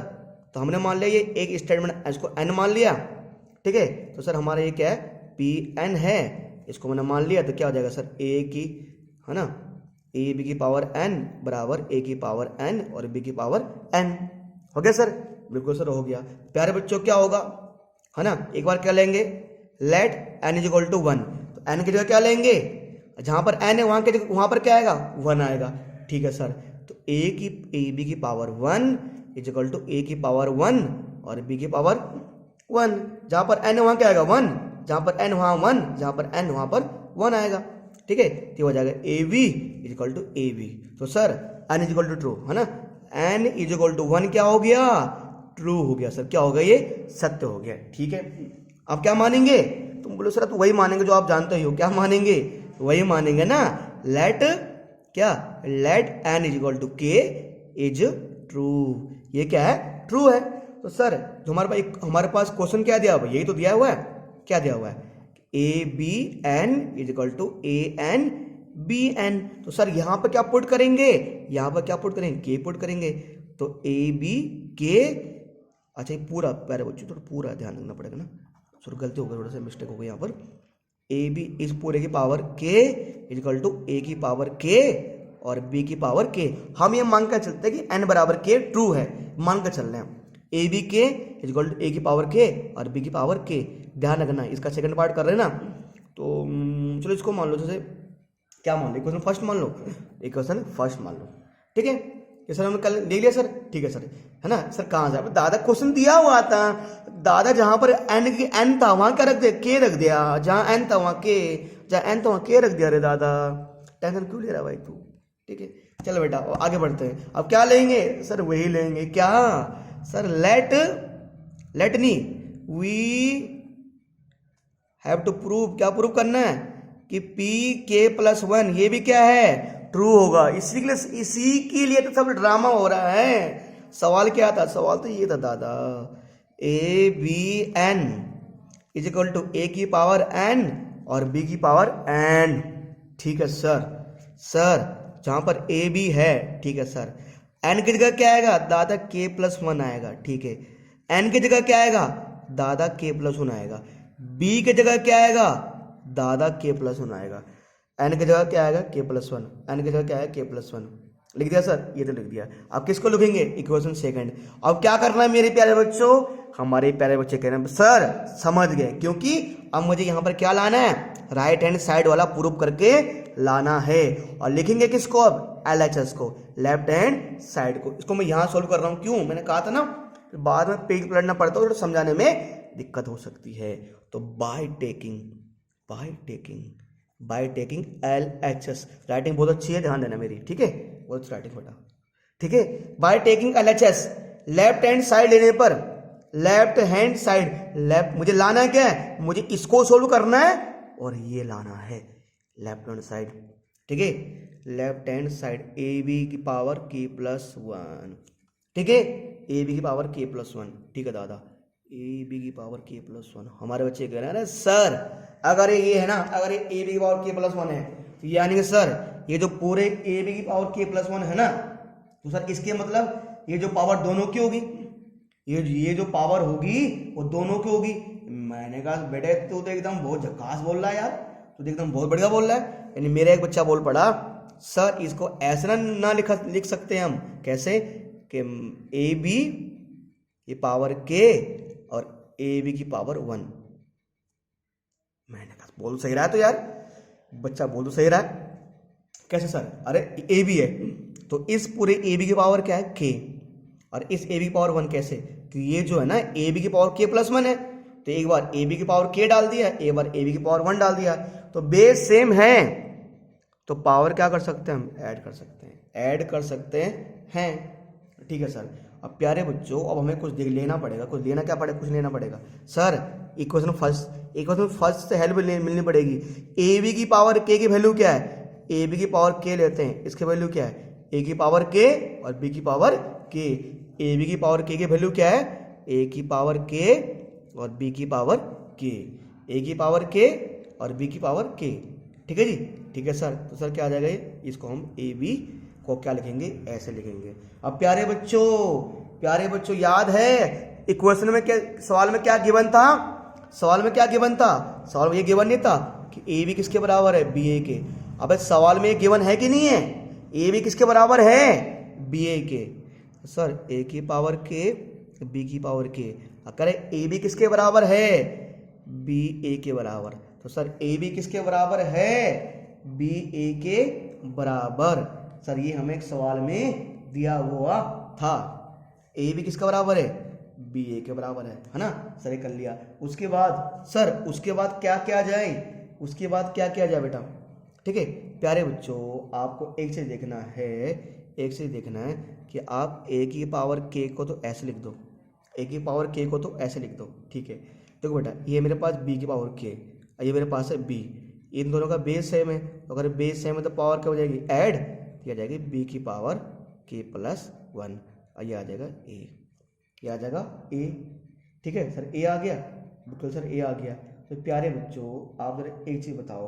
तो हमने मान लिया ये एक स्टेटमेंट, इसको n मान लिया, ठीक है। तो सर हमारा ये क्या है, Pn है, इसको मैंने मान लिया, तो क्या हो जाएगा सर, a की, है ना, ए बी की पावर n बराबर a की पावर n और b की पावर n। हो गया सर, बिल्कुल सर हो गया। प्यारे बच्चों क्या होगा, है ना, एक बार क्या लेंगे, let n is equal to 1, तो n की जगह क्या लेंगे, जहां पर n है वहां पर क्या आएगा, 1 आएगा, ठीक है सर। तो ए बी की power 1 is equal to A की पावर 1 और b की पावर 1, जहां पर n है वहां क्या आएगा 1, जहां पर n वहां 1, जहां पर n वहां पर 1 आएगा, ठीक है। तो हो जाएगा A B is equal to A B. तो sir n is equal to true, है ना, n इज इक्वल टू 1 क्या हो गया, ट्रू हो गया सर, क्या हो गया, ये सत्य हो गया, ठीक है। अब क्या मानेंगे, तुम बोलो सर तो वही मानेंगे जो आप जानते हो, क्या मानेंगे, वही मानेंगे ना, लेट क्या, let n is equal to K is true, ये क्या है, ट्रू है। तो सर जो हमारे पास क्वेश्चन क्या दिया हुआ है, यही तो दिया हुआ है, क्या दिया हुआ है, A B N is equal to A N B N. तो सर यहाँ पर क्या पुट करेंगे, यहाँ पर क्या पुट करेंगे, के पुट करेंगे, तो ए बी के, अच्छा ये पूरा प्यारे बच्चों थोड़ा पूरा ध्यान रखना पड़ेगा ना, सर गलती हो गई, थोड़ा सा मिस्टेक हो गई यहाँ पर, ए बी इस पूरे की पावर के इज इक्वल टू ए की पावर के और बी की पावर के। हम ये मान कर चलते हैं कि एन बराबर के ट्रू है, मान कर चल रहे हैं, ए बी के इज इक्वल टू ए की पावर के और बी की पावर के, ध्यान रखना। इसका सेकंड पार्ट कर रहे हैं ना, तो चलो इसको मान लो, जैसे क्या मान लो, क्वेश्चन फर्स्ट मान लो, एक क्वेश्चन फर्स्ट मान लो, ठीक है। ये सर हमने कल देख लिया सर, ठीक है सर, है ना सर। कहाँ से दादा क्वेश्चन दिया हुआ था, दादा जहां पर एन था वहां क्या रख दिया, के रख दिया, जहां एन था वहां के, जहां एन था वहां के रख दिया। अरे दादा टेंशन क्यों ले रहा भाई तू, ठीक है। चलो बेटा आगे बढ़ते हैं। अब क्या लेंगे सर, वही लेंगे क्या sir, let me we have to prove, क्या प्रूव करना है कि पी के प्लस 1 ये भी क्या है, ट्रू होगा। इसी के लिए तो सब ड्रामा हो रहा है। सवाल क्या था, सवाल तो ये था दादा, A B N is equal to A की पावर एन और बी की पावर एन, ठीक है सर। सर जहां पर ए बी है, ठीक है सर, एन की जगह क्या आएगा दादा, के प्लस 1 आएगा, ठीक है। एन की जगह क्या आएगा दादा, के प्लस 1 आएगा। बी की जगह क्या आएगा दादा, के प्लस 1 आएगा। एन की जगह क्या आएगा, के प्लस 1, एन की जगह क्या है, के प्लस 1, लिख दिया सर, ये तो लिख दिया। अब किसको लिखेंगे, इक्वेशन सेकंड। अब क्या करना है मेरे प्यारे बच्चों, हमारे प्यारे बच्चे कह रहे हैं सर समझ गए, क्योंकि अब मुझे यहां पर क्या लाना है, राइट हैंड साइड वाला प्रूफ करके लाना है। और लिखेंगे किसको, अब LHS को, लेफ्ट हैंड साइड को। इसको मैं यहां सोल्व कर रहा हूं, क्यों, मैंने कहा था ना बाद में पेज पलटना पड़ता है, तो समझाने में दिक्कत हो सकती है। तो बाय टेकिंग LHS, राइटिंग बहुत अच्छी है, ध्यान देना मेरी, ठीक है, बहुत अच्छी राइटिंग बेटा, ठीक है। By taking LHS, left hand side लेने पर, लेफ्ट हैंड साइड, लेफ्ट मुझे लाना है क्या है, मुझे इसको सोल्व करना है और ये लाना है लेफ्ट हैंड साइड, ठीक है। Left hand side A B की पावर के प्लस 1, ठीक है, ए बी की पावर के प्लस 1, ठीक है दादा, ए बी की पावर के प्लस 1। हमारे बच्चे कह रहे हैं सर अगर ये है ना, अगर ये ए बी की पावर के प्लस 1 है, तो यानी कि सर ये जो पूरे ए बी की पावर के प्लस 1 है ना, तो सर इसके मतलब ये जो पावर दोनों की होगी, ये जो पावर होगी वो दोनों की होगी। मैंने कहा बेटे तू तो एकदम बहुत झकास बोल रहा है यार, तू तो एकदम बहुत बढ़िया बोल रहा है। यानी मेरा एक बच्चा बोल पड़ा सर इसको ऐसे ना लिख सकते हैं हम, कैसे कि ए बी की पावर के और ए बी की पावर 1। मैंने कहा बोल सही रहा है तो यार, बच्चा बोल तो सही रहा है। कैसे सर? अरे ए बी है तो इस पूरे ए बी की पावर क्या है? के, और इस ए बी की पावर 1 कैसे? कि ये जो है ना ए बी की पावर के प्लस 1 है, तो एक बार ए बी की पावर के डाल दिया, एक बार ए बी की पावर 1 डाल दिया, तो बेस सेम है तो पावर क्या कर सकते हैं? हम ऐड कर सकते हैं, ऐड कर सकते हैं। ठीक है सर। अब प्यारे बच्चों, अब हमें कुछ लेना पड़ेगा, कुछ लेना क्या पड़ेगा? कुछ लेना पड़ेगा सर। इक्वेशन फर्स्ट से हेल्प मिलनी पड़ेगी। ए बी की पावर के की वैल्यू क्या है? ए बी की पावर के लेते हैं, इसकी वैल्यू क्या है? ए की पावर के और बी की पावर के। ए बी की पावर के की वैल्यू क्या है? ए की पावर के और बी की पावर के। ए की पावर के और बी की पावर के। ठीक है जी, ठीक है सर। तो सर क्या आ जाएगा ये? इसको हम ए बी को क्या लिखेंगे? ऐसे लिखेंगे। अब प्यारे बच्चों याद है इक्वेशन में क्या, सवाल में क्या गिवन था? सवाल में क्या गिवन था? सवाल में ये गिवन नहीं था कि ए बी किसके बराबर है? बी ए के। अब सवाल में ये गिवन है कि नहीं है? ए बी किसके बराबर है? बी ए के। सर ए की पावर के बी की पावर के, अगर ए बी किसके बराबर है? बी ए के बराबर। तो सर ए बी किसके बराबर है? बी ए के बराबर। सर ये हमें एक सवाल में दिया हुआ था। ए बी किसका बराबर है? बी ए के बराबर है ना सर? ये कर लिया। उसके बाद सर, उसके बाद क्या क्या जाए? उसके बाद क्या क्या जाए बेटा? ठीक है प्यारे बच्चों, आपको एक चीज देखना है, एक चीज देखना है कि आप ए की पावर के को तो ऐसे लिख दो, ए की पावर के को तो ऐसे लिख दो। ठीक है, देखो बेटा ये मेरे पास बी की पावर के, ये मेरे पास है बी, इन दोनों का बेस सेम है, तो अगर बेस सेम है तो पावर क्या हो जाएगी? ऐड, ये आ जाएगी बी की पावर के प्लस 1, और ये आ जाएगा ए, ये आ जाएगा ए। ठीक है सर, ए आ गया, बिल्कुल सर ए आ गया। तो प्यारे बच्चों आप जरा एक चीज़ बताओ,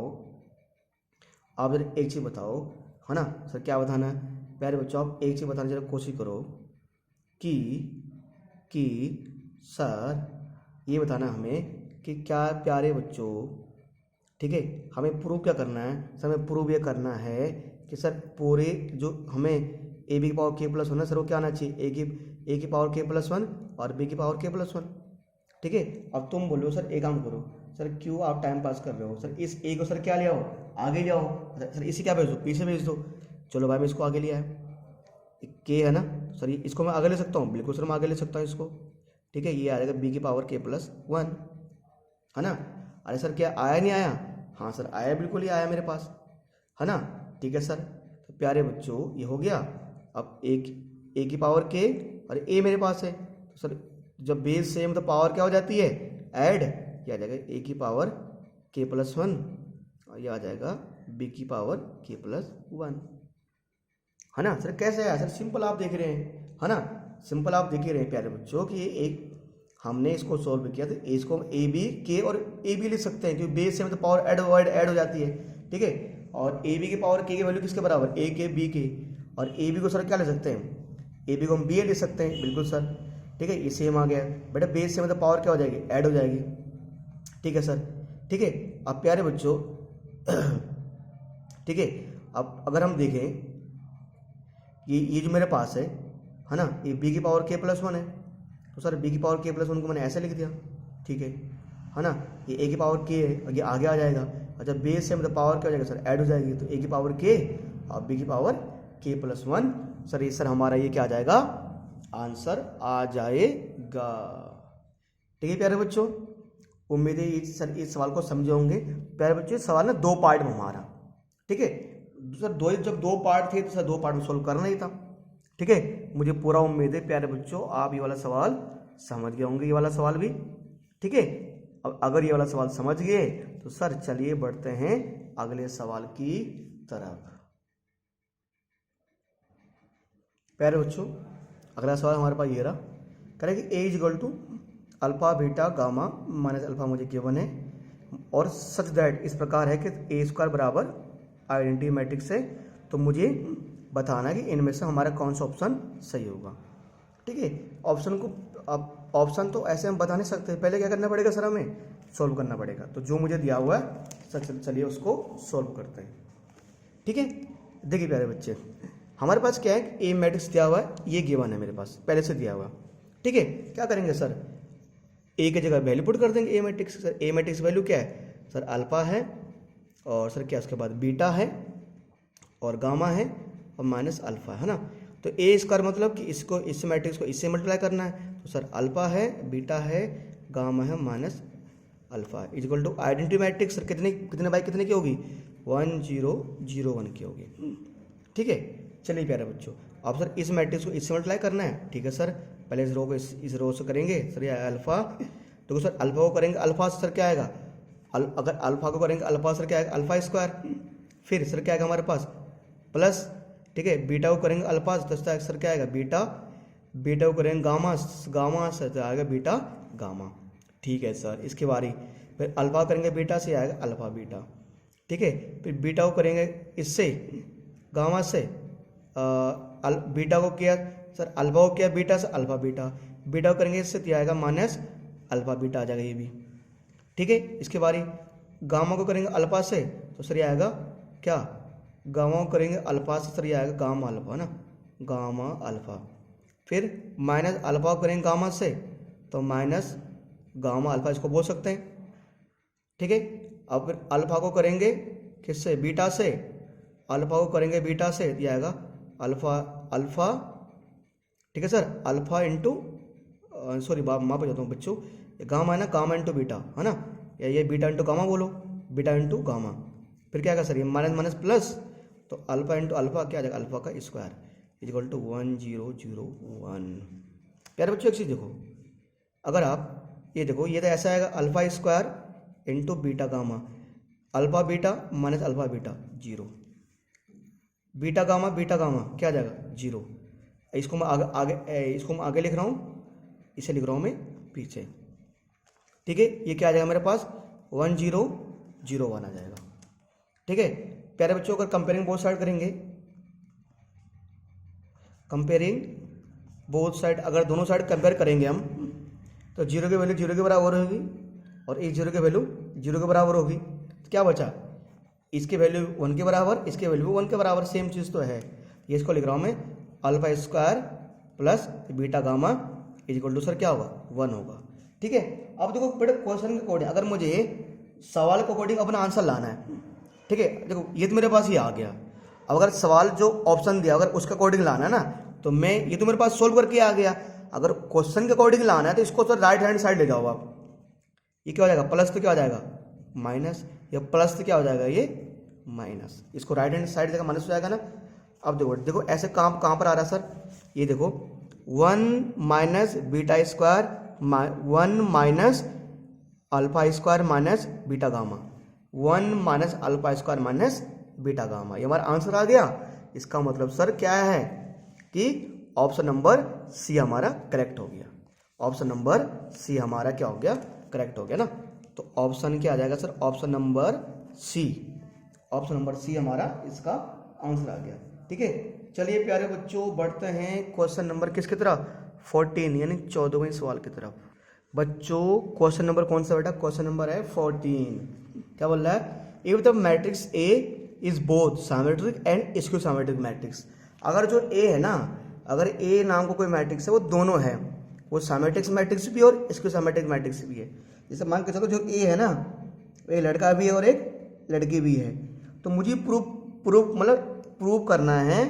आप जरा एक चीज़ बताओ, है ना सर? क्या बताना है प्यारे बच्चों? आप एक चीज़ बताने जरा कोशिश करो कि सर ये बताना हमें कि क्या प्यारे बच्चों, ठीक है, हमें प्रूव क्या करना है? सर हमें प्रूव ये करना है कि सर पूरे जो हमें ए बी की पावर के प्लस 1 है सर, वो क्या आना चाहिए? ए की पावर के प्लस 1 और बी की पावर के प्लस 1। ठीक है, अब तुम बोलो सर एक काम करो सर, क्यों आप टाइम पास कर रहे हो सर? इस ए को सर क्या ले आओ? आगे ले आओ सर। इसे क्या भेज दो? पीछे भेज दो। चलो भाई मैं इसको आगे ले आया, के है ना सर, ये इसको मैं आगे ले सकता हूँ, बिल्कुल सर मैं आगे ले सकता हूँ इसको। ठीक है, ये आ जाएगा बी की पावर के प्लस 1, है ना? अरे सर क्या आया नहीं आया? हाँ सर आया, बिल्कुल ही आया मेरे पास, है ना? ठीक है सर। तो प्यारे बच्चों ये हो गया। अब ए की पावर के और ए मेरे पास है, तो सर जब बेस सेम तो पावर क्या हो जाती है? ऐड, ये आ जाएगा ए की पावर के प्लस 1 और ये आ जाएगा बी की पावर के प्लस 1, है ना सर? कैसे है सर? सिंपल आप देख रहे हैं, है ना? सिंपल आप देख ही रहे हैं प्यारे बच्चों कि ये एक हमने इसको सॉल्व किया, तो इसको ए बी के और ए बी लिख सकते हैं क्योंकि बेस से मतलब पावर ऐड हो जाती है। ठीक है, और ए बी की पावर के की वैल्यू किसके बराबर? ए के बी के, और ए बी को सर क्या ले सकते हैं? ए बी को हम बी ए लिख सकते हैं, बिल्कुल सर। ठीक है, ये सेम आ गया बेटा, बेस से मतलब पावर क्या हो जाएगी? ऐड हो जाएगी। ठीक है सर, ठीक है। अब प्यारे बच्चों ठीक है, अब अगर हम देखें ये जो मेरे पास है ना, ये बी की पावर के प्लस 1 है, तो सर बी की पावर के प्लस 1 को मैंने ऐसे लिख दिया। ठीक है ना? ये ए की पावर के है, ये आगे आ जाएगा, अच्छा बेस से मतलब पावर क्या हो जाएगा सर? ऐड हो जाएगी, तो ए की पावर के और बी की पावर के प्लस 1। सर ये सर हमारा ये क्या आ जाएगा? आंसर आ जाएगा। ठीक है प्यारे बच्चों, उम्मीद है सर इस सवाल को समझे होंगे। प्यारे बच्चों सवाल ना 2 पार्ट में हमारा, ठीक है सर, जब 2 पार्ट थे तो सर 2 पार्ट में सोल्व करना ही था। ठीक है, मुझे पूरा उम्मीद है प्यारे बच्चों आप ये वाला सवाल समझ गए होंगे, ये वाला सवाल भी। ठीक है, अब अगर ये वाला सवाल समझ गए तो सर चलिए बढ़ते हैं अगले सवाल की तरफ। प्यारे बच्चों अगला सवाल हमारे पास ये रहा, कह रहे कि A is equal to alpha beta gamma minus alpha मुझे गिवन है, और सच दैट इस प्रकार है कि ए स्क्वायर बराबर आइडेंटिटी मैट्रिक्स है, तो मुझे बताना है कि इनमें से हमारा कौन सा ऑप्शन सही होगा। ठीक है, ऑप्शन को अब ऑप्शन तो ऐसे हम बता नहीं सकते, पहले क्या करना पड़ेगा सर? हमें सॉल्व करना पड़ेगा। तो जो मुझे दिया हुआ है सर चलिए उसको सॉल्व करते हैं। ठीक है, देखिए प्यारे बच्चे हमारे पास क्या है, ए मैट्रिक्स दिया हुआ है, ये गिवन है मेरे पास पहले से दिया हुआ, ठीक है। क्या करेंगे सर, ए की जगह वैल्यू पुट कर देंगे ए मैट्रिक्स। सर ए मैट्रिक्स वैल्यू क्या है सर, अल्फा है, और सर क्या उसके बाद बीटा है, और गामा है, और माइनस अल्फा है ना। तो ए स्क्वायर मतलब कि इसको, इस मैट्रिक्स को इससे मल्टीप्लाई करना है, तो सर अल्फा है, बीटा है, गामा है, minus alpha is equal to identity matrix. Sir कितने कितने बाई कितने की होगी, 1 0 0 1 की होगी, ठीक है। चलिए प्यारे बच्चों, अब सर इस मैट्रिक्स को इससे मल्टीप्लाई करना है, ठीक है सर। पहले इस रो को इस रो से करेंगे सर, ये अल्फा, तो सर अल्फा को करेंगे अल्फा से, सर क्या आएगा, अगर अल्फा को करेंगे अल्फा सर क्या आएगा, अल्फा स्क्वायर, फिर सर क्या आएगा हमारे पास प्लस, ठीक है। बीटा को करेंगे अल्फा तो सर क्या आएगा बीटा, बीटा को करेंगे गामा, गामा से तो आएगा बीटा गामा, ठीक है सर। इसके बारी फिर अल्फा करेंगे बीटा से आएगा अल्फा बीटा, ठीक है। फिर बीटा को करेंगे इससे गामा से, बीटा को किया सर, अल्फा को किया बीटा से अल्फा बीटा, बीटा को करेंगे इससे तो आएगा माइनस अल्फा बीटा आ जाएगा ये भी, ठीक है। इसके बारी गामा को करेंगे अल्फा से, तो सर ये आएगा क्या, गामा को करेंगे अल्फा से, सर ये आएगा गामा अल्फा ना, गामा अल्फा। फिर माइनस अल्फा को करेंगे गामा से, तो माइनस गामा अल्फा इसको बोल सकते हैं, ठीक है। अब फिर अल्फा को करेंगे किससे, बीटा से, अल्फा को करेंगे बीटा से, ये आएगा अल्फा अल्फा, ठीक है सर। अल्फा इंटू सॉरी माफ हो जाता हूँ बच्चों, गामा है ना, गामा इंटू बीटा है ना, या ये बीटा इंटू गामा बोलो, बीटा इंटू गामा। फिर क्या आएगा सर, ये माइनस माइनस प्लस, तो अल्फा इंटू अल्फा क्या आ जाएगा, अल्फा का स्क्वायर इज इक्वल टू 1 0 0 1। प्यारे बच्चों एक चीज़ देखो, अगर आप ये देखो, ये तो ऐसा आएगा alpha square into beta gamma, alpha beta minus alpha beta 0, beta gamma क्या आ जाएगा 0। इसको मैं इसको मैं आगे लिख रहा हूँ, इसे लिख रहा हूँ मैं पीछे, ठीक है। ये क्या आ जाएगा मेरे पास 1 0 0 1 आ जाएगा, ठीक है। प्यारे बच्चों अगर कंपेयरिंग बोथ साइड करेंगे, कंपेयरिंग बोथ साइड, अगर दोनों साइड कंपेयर करेंगे हम, तो 0 की वैल्यू 0 के बराबर होगी, और इस 0 की वैल्यू 0 के बराबर होगी, तो क्या बचा, इसकी वैल्यू 1 के बराबर, इसकी वैल्यू 1 के बराबर, सेम चीज़ तो है। ये इसको लिख रहा हूँ मैं alpha square plus beta gamma is equal to sir क्या होगा 1 होगा, ठीक है। अब देखो बेटा क्वेश्चन के अकॉर्डिंग, अगर मुझे सवाल के अकॉर्डिंग अपना आंसर लाना है, ठीक है। देखो ये तो मेरे पास ही आ गया, अब अगर सवाल जो ऑप्शन दिया अगर उसके अकॉर्डिंग लाना है ना, तो मैं ये तो मेरे पास सोल्व करके आ गया। अगर क्वेश्चन के अकॉर्डिंग लाना है तो इसको सर राइट हैंड साइड ले जाओ आप, ये क्या हो जाएगा प्लस, तो क्या हो जाएगा माइनस, या प्लस तो क्या हो जाएगा ये माइनस, इसको राइट हैंड साइड जगह माइनस हो जाएगा ना। अब देखो देखो ऐसे कहाँ पर आ रहा है सर, ये देखो 1 minus beta square 1 minus alpha square minus beta gamma, 1 minus alpha square minus beta gamma, ये हमारा आंसर आ गया। इसका मतलब सर क्या है कि ऑप्शन नंबर सी हमारा करेक्ट हो गया, ऑप्शन नंबर सी हमारा क्या हो गया, करेक्ट हो गया ना। तो ऑप्शन क्या आ जाएगा sir, option number C, option number C हमारा इसका आंसर आ गया, ठीक है। चलिए प्यारे बच्चों बढ़ते हैं क्वेश्चन नंबर किसकी तरफ, 14 यानी 14वें सवाल की तरफ। बच्चों क्वेश्चन नंबर कौन सा बेटा, क्वेश्चन नंबर है 14। क्या बोल रहा है, if the matrix A is both symmetric and skew symmetric matrix. अगर जो ए है ना, अगर ए नाम का कोई मैट्रिक्स है वो दोनों है, वो सिमेट्रिक मैट्रिक्स भी और स्क्यू सिमेट्रिक मैट्रिक्स भी है। जैसे मान के चलो जो ए है ना, एक लड़का भी है और एक लड़की भी है, तो मुझे प्रूव करना है,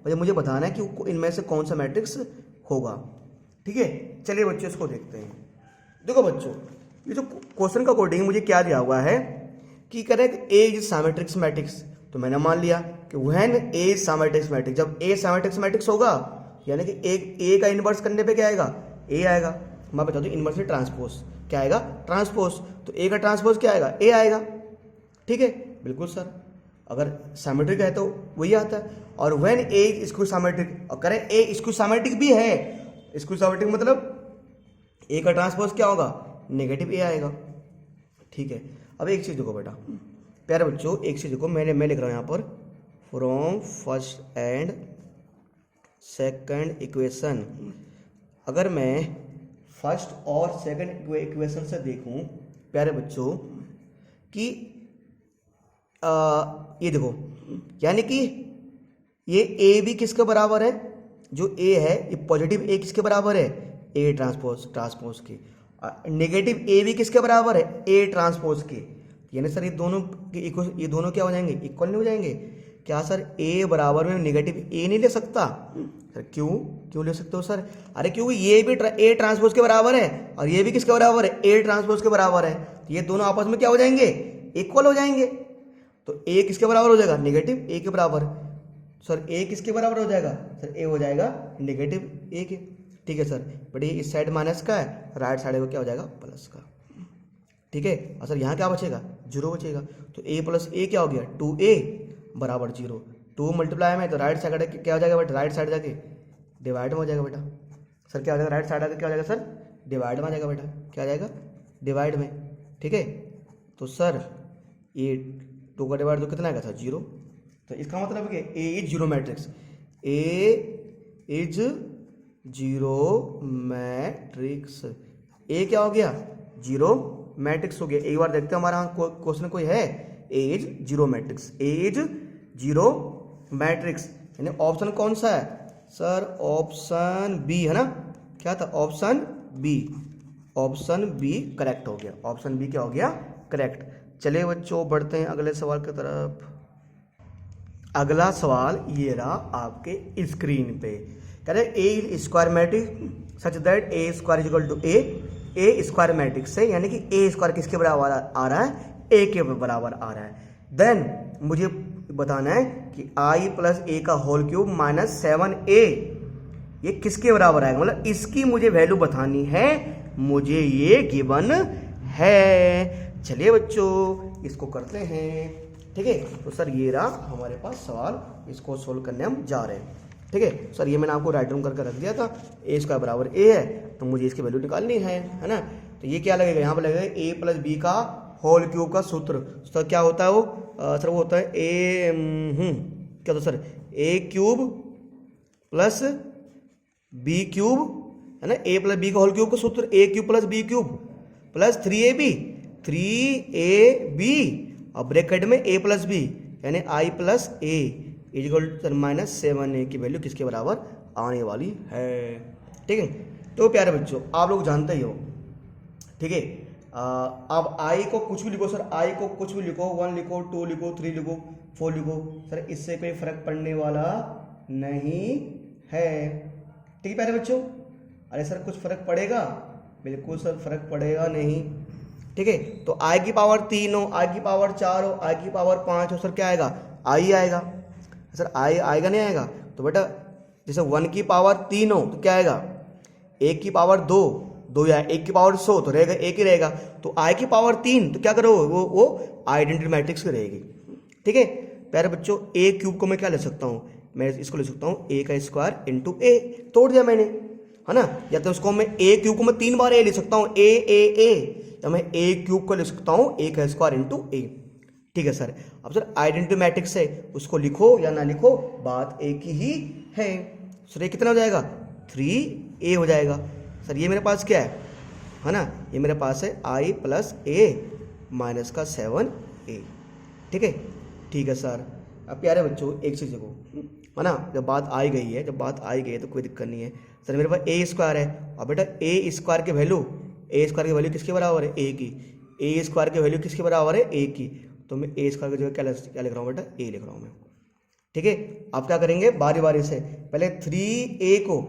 मुझे बताना है कि इनमें से कौन सा मैट्रिक्स होगा, ठीक है। चलिए बच्चों इसको देखते हैं। देखो बच्चों ये जो क्वेश्चन का अकॉर्डिंग मुझे क्या दिया हुआ है कि correct A is symmetric matrix, तो मैंने मान लिया कि when A is symmetric matrix, जब ए सिमेट्रिक मैट्रिक्स होगा यानी कि ए का इन्वर्स करने पे क्या आएगा, ए आएगा। मैं बता दूं इन्वर्स ट्रांसपोज क्या आएगा, ट्रांसपोज, तो ए का ट्रांसपोज क्या आएगा, ए आएगा, ठीक है। बिल्कुल सर, अगर सिमेट्रिक है तो वही आता है। और when A is skew symmetric, और करें ए स्क्यू सिमेट्रिक भी है, स्क्यू सिमेट्रिक मतलब ए का ट्रांसपोज क्या होगा, नेगेटिव ए आएगा, ठीक है। अब एक चीज़ देखो बेटा प्यारे बच्चों, एक चीज़ देखो, मैं लिख रहा हूँ यहाँ पर from first and second equation. अगर मैं फर्स्ट और सेकंड इक्वेशन से देखूं प्यारे बच्चों कि ये देखो, यानी कि ये ए भी किसके बराबर है, जो ए है ये पॉजिटिव ए किसके बराबर है, ए ट्रांसपोज के। नेगेटिव ए भी किसके बराबर है, ए ट्रांसपोज के। यानी सर ये दोनों क्या हो जाएंगे, इक्वल नहीं हो जाएंगे क्या सर? ए बराबर में नेगेटिव ए नहीं ले सकता सर? क्यों ले सकते हो सर? अरे क्योंकि ये भी ए ट्रांसपोज के बराबर है और ये भी किसके बराबर है, ए ट्रांसपोज के बराबर है। तो ये दोनों आपस में क्या हो जाएंगे, इक्वल हो जाएंगे। तो ए किसके बराबर हो जाएगा, नेगेटिव ए के बराबर। सर ए किसके बराबर हो जाएगा सर, ए हो जाएगा नेगेटिव ए के। ठीक है सर, बट ये इस साइड माइनस का है, राइट साइड को क्या हो जाएगा, प्लस का। ठीक है, और सर यहाँ क्या बचेगा, 0 बचेगा। तो a प्लस ए क्या हो गया, 2a बराबर 0। 2 मल्टीप्लाई में तो राइट साइड क्या हो जाएगा बेटा, राइट साइड जाके डिवाइड में हो जाएगा बेटा। सर क्या हो जाएगा, राइट साइड आके क्या हो जाएगा सर, डिवाइड में आ जाएगा बेटा। क्या आ जाएगा, डिवाइड में। ठीक है, तो सर ये 2 का डिवाइड तो कितना आएगा सर, 0। तो इसका मतलब है कि A is zero matrix, A is zero matrix. A क्या हो गया, जीरो मैट्रिक्स हो गया। एक बार देखते हैं हमारा क्वेश्चन कोई है, A is zero matrix, A is zero matrix. यानी ऑप्शन कौन सा है सर, ऑप्शन बी है ना। क्या था, option B, option B correct हो गया। ऑप्शन बी क्या हो गया, करेक्ट। चलिए बच्चों बढ़ते हैं अगले सवाल की तरफ। अगला सवाल ये रहा आपके स्क्रीन पे। कह रहे A square matrix such that A square equal to A square matrix है, यानी कि ए स्क्वायर किसके बराबर आ रहा है, ए के बराबर आ रहा है। देन मुझे बताना है कि आई प्लस ए का होल क्यूब माइनस 7a ये किसके बराबर आएगा, मतलब इसकी मुझे वैल्यू बतानी है, मुझे ये गिवन है। चलिए बच्चों इसको करते हैं। ठीक है, तो सर ये रहा हमारे पास सवाल, इसको सोल्व करने हम जा रहे हैं। ठीक है सर, ये मैंने आपको राइट डाउन करके रख दिया था, ए स्क्वायर बराबर ए है, तो मुझे इसकी वैल्यू निकालनी है ना। तो ये क्या लगेगा, यहाँ पर लगेगा ए प्लस बी का होल क्यूब का सूत्र। तो क्या होता है वो सर, वो होता है क्या होता है sir, A cube plus B cube है ना। ए प्लस बी का होल क्यूब का सूत्र A cube plus B cube plus 3ab, 3ab और ब्रैकेट में ए प्लस बी यानी I plus A equal to minus 7a की वैल्यू किसके बराबर आने वाली है। ठीक है, तो प्यारे बच्चों आप लोग जानते ही हो। ठीक है, अब आई को कुछ भी लिखो सर, आई को कुछ भी लिखो, 1 लिखो, 2 लिखो, 3 लिखो, 4 लिखो सर, इससे कोई फर्क पड़ने वाला नहीं है। ठीक है प्यारे बच्चों, अरे सर कुछ फर्क पड़ेगा, बिल्कुल सर फर्क पड़ेगा नहीं। ठीक है, तो आई की पावर 3 हो, आई की पावर 4 हो, आई की पावर 5 हो, सर क्या आएगा, आई आएगा सर। आई आएगा नहीं आएगा, तो बेटा जैसे 1 की पावर 3 हो तो क्या आएगा, 1 की पावर 2 या 1 की पावर 100 तो रहेगा, 1 ही रहेगा। तो आई की पावर 3 तो क्या करो, वो आइडेंटिटी मैट्रिक्स की रहेगी। ठीक है प्यारे बच्चों, ए क्यूब को मैं क्या ले सकता हूँ, मैं इसको ले सकता हूँ ए का स्क्वायर इंटू ए, तोड़ दिया मैंने है ना। या तो उसको मैं ए क्यूब को मैं 3 बार ए ले सकता हूँ, ए, या मैं ए क्यूब को ले सकता हूँ ए का स्क्वायर इंटू ए। ठीक है सर, अब सर आइडेंटिटी मैट्रिक्स है, उसको लिखो या ना लिखो बात एक ही है। सर ये कितना हो जाएगा, 3a हो जाएगा। सर ये मेरे पास क्या है ना, ये मेरे पास है i प्लस ए माइनस का 7a। ठीक है सर। अब प्यारे बच्चों एक चीज़ देखो है ना, जब बात आई गई है, तो कोई दिक्कत नहीं है। सर मेरे पास ए स्क्वायर है, और बेटा ए स्क्वायर की वैल्यू किसके बराबर है, ए की। ए स्क्वायर की वैल्यू किसके बराबर है, ए की। तो मैं ए स्क्वायर की जगह क्या लिख रहा हूँ बेटा, ए लिख रहा हूँ मैं। ठीक है, आप क्या करेंगे बारी बारी से, पहले 3a को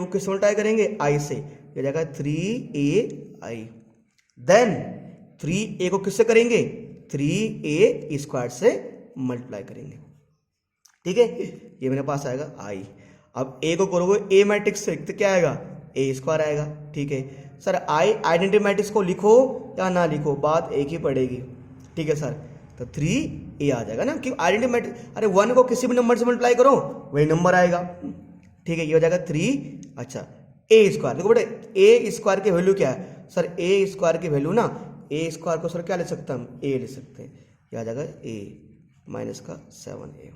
किससे मल्टीप्लाई करेंगे, i से, ये जाएगा 3ai। देन 3a को किससे करेंगे, 3a स्क्वायर से मल्टीप्लाई करेंगे। ठीक है, ये मेरे पास आएगा i। अब a को करोगे ए मैट्रिक्स से तो क्या आएगा, ए स्क्वायर आएगा। ठीक है सर, आइडेंटिटी मैट्रिक्स को लिखो या ना लिखो बात एक ही पड़ेगी। ठीक है सर, तो 3a आ जाएगा ना, क्यों आइडेंटिटी मैट्रिक्स, अरे 1 को किसी भी नंबर से मल्टीप्लाई करो वही नंबर आएगा। ठीक है, ये हो जाएगा 3, अच्छा ए स्क्वायर। देखो बेटे ए स्क्वायर की वैल्यू क्या है सर, ए स्क्वायर की वैल्यू ना, ए स्क्वायर को सर क्या ले सकते हैं हम, ए ले सकते हैं, यह आ जाएगा ए माइनस का 7a।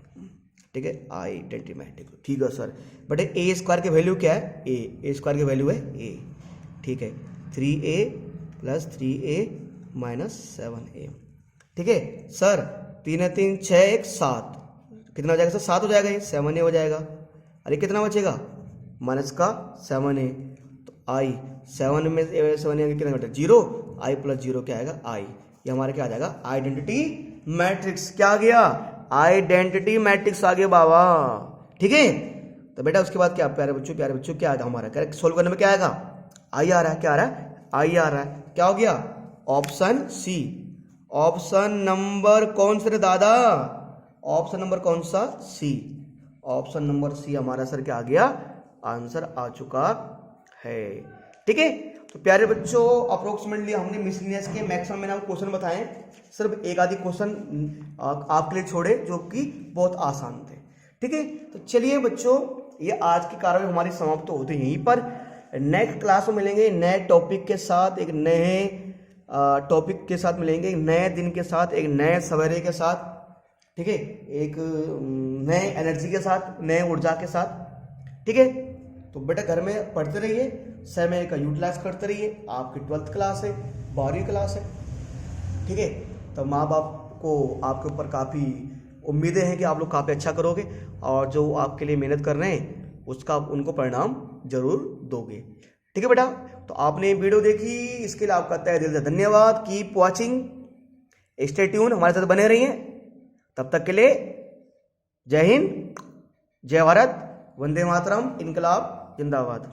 ठीक है, आइडेंटिटी मैट्रिक्स। ठीक है सर, बेटे ए स्क्वायर की वैल्यू क्या है, ए स्क्वायर की वैल्यू है ए। ठीक है, 3a plus 3a minus 7a। ठीक है सर, 3 3 6 1 7, कितना हो जाएगा सर, 7 हो जाएगा, ये 7a हो जाएगा। अरे कितना बचेगा, माइनस का 7a, तो आई 7 में 7a कितना घटा 0, आई प्लस 0 क्या आएगा आई। ये हमारा क्या आ जाएगा, आइडेंटिटी मैट्रिक्स। क्या आ गया, आइडेंटिटी मैट्रिक्स आ गया बाबा। ठीक है, तो बेटा उसके बाद क्या प्यारे बच्चों क्या आएगा हमारा, करेक्ट सोल्व करने में क्या आएगा, आई आ रहा है। क्या आ रहा है, आई आ रहा है। क्या हो गया, ऑप्शन सी। ऑप्शन नंबर कौन सा रे दादा, ऑप्शन नंबर कौन सा, सी। ऑप्शन नंबर सी हमारा सर क्या आ गया, आंसर आ चुका है। ठीक है, तो प्यारे बच्चों अप्रोक्सीमेटली हमने मिसलिनियस के मैक्सिमम मैंने आपको क्वेश्चन बताए, सिर्फ एक आधी क्वेश्चन आपके लिए छोड़े जो कि बहुत आसान थे। ठीक है, तो चलिए बच्चों ये आज की कार्रवाई हमारी समाप्त तो होती यहीं पर। नेक्स्ट क्लास में मिलेंगे नए टॉपिक के साथ, एक नए टॉपिक के साथ मिलेंगे, एक नए दिन के साथ, एक नए सवेरे के साथ। ठीक है, एक नए एनर्जी के साथ, नए ऊर्जा के साथ। ठीक है, तो बेटा घर में पढ़ते रहिए, समय का यूटिलाइज करते रहिए। आपकी 12th क्लास है, 12वीं क्लास है। ठीक है, तो माँ बाप को आपके ऊपर काफ़ी उम्मीदें हैं कि आप लोग काफ़ी अच्छा करोगे, और जो आपके लिए मेहनत कर रहे हैं उसका उनको परिणाम जरूर दोगे। ठीक है बेटा, तो आपने वीडियो देखी, इसके लिए आपका तहे दिल से धन्यवाद। कीप वॉचिंग, स्टे ट्यून, हमारे साथ बने रहिए। तब तक के लिए जय हिंद, जय भारत, वंदे मातरम, इनकलाब जिंदाबाद।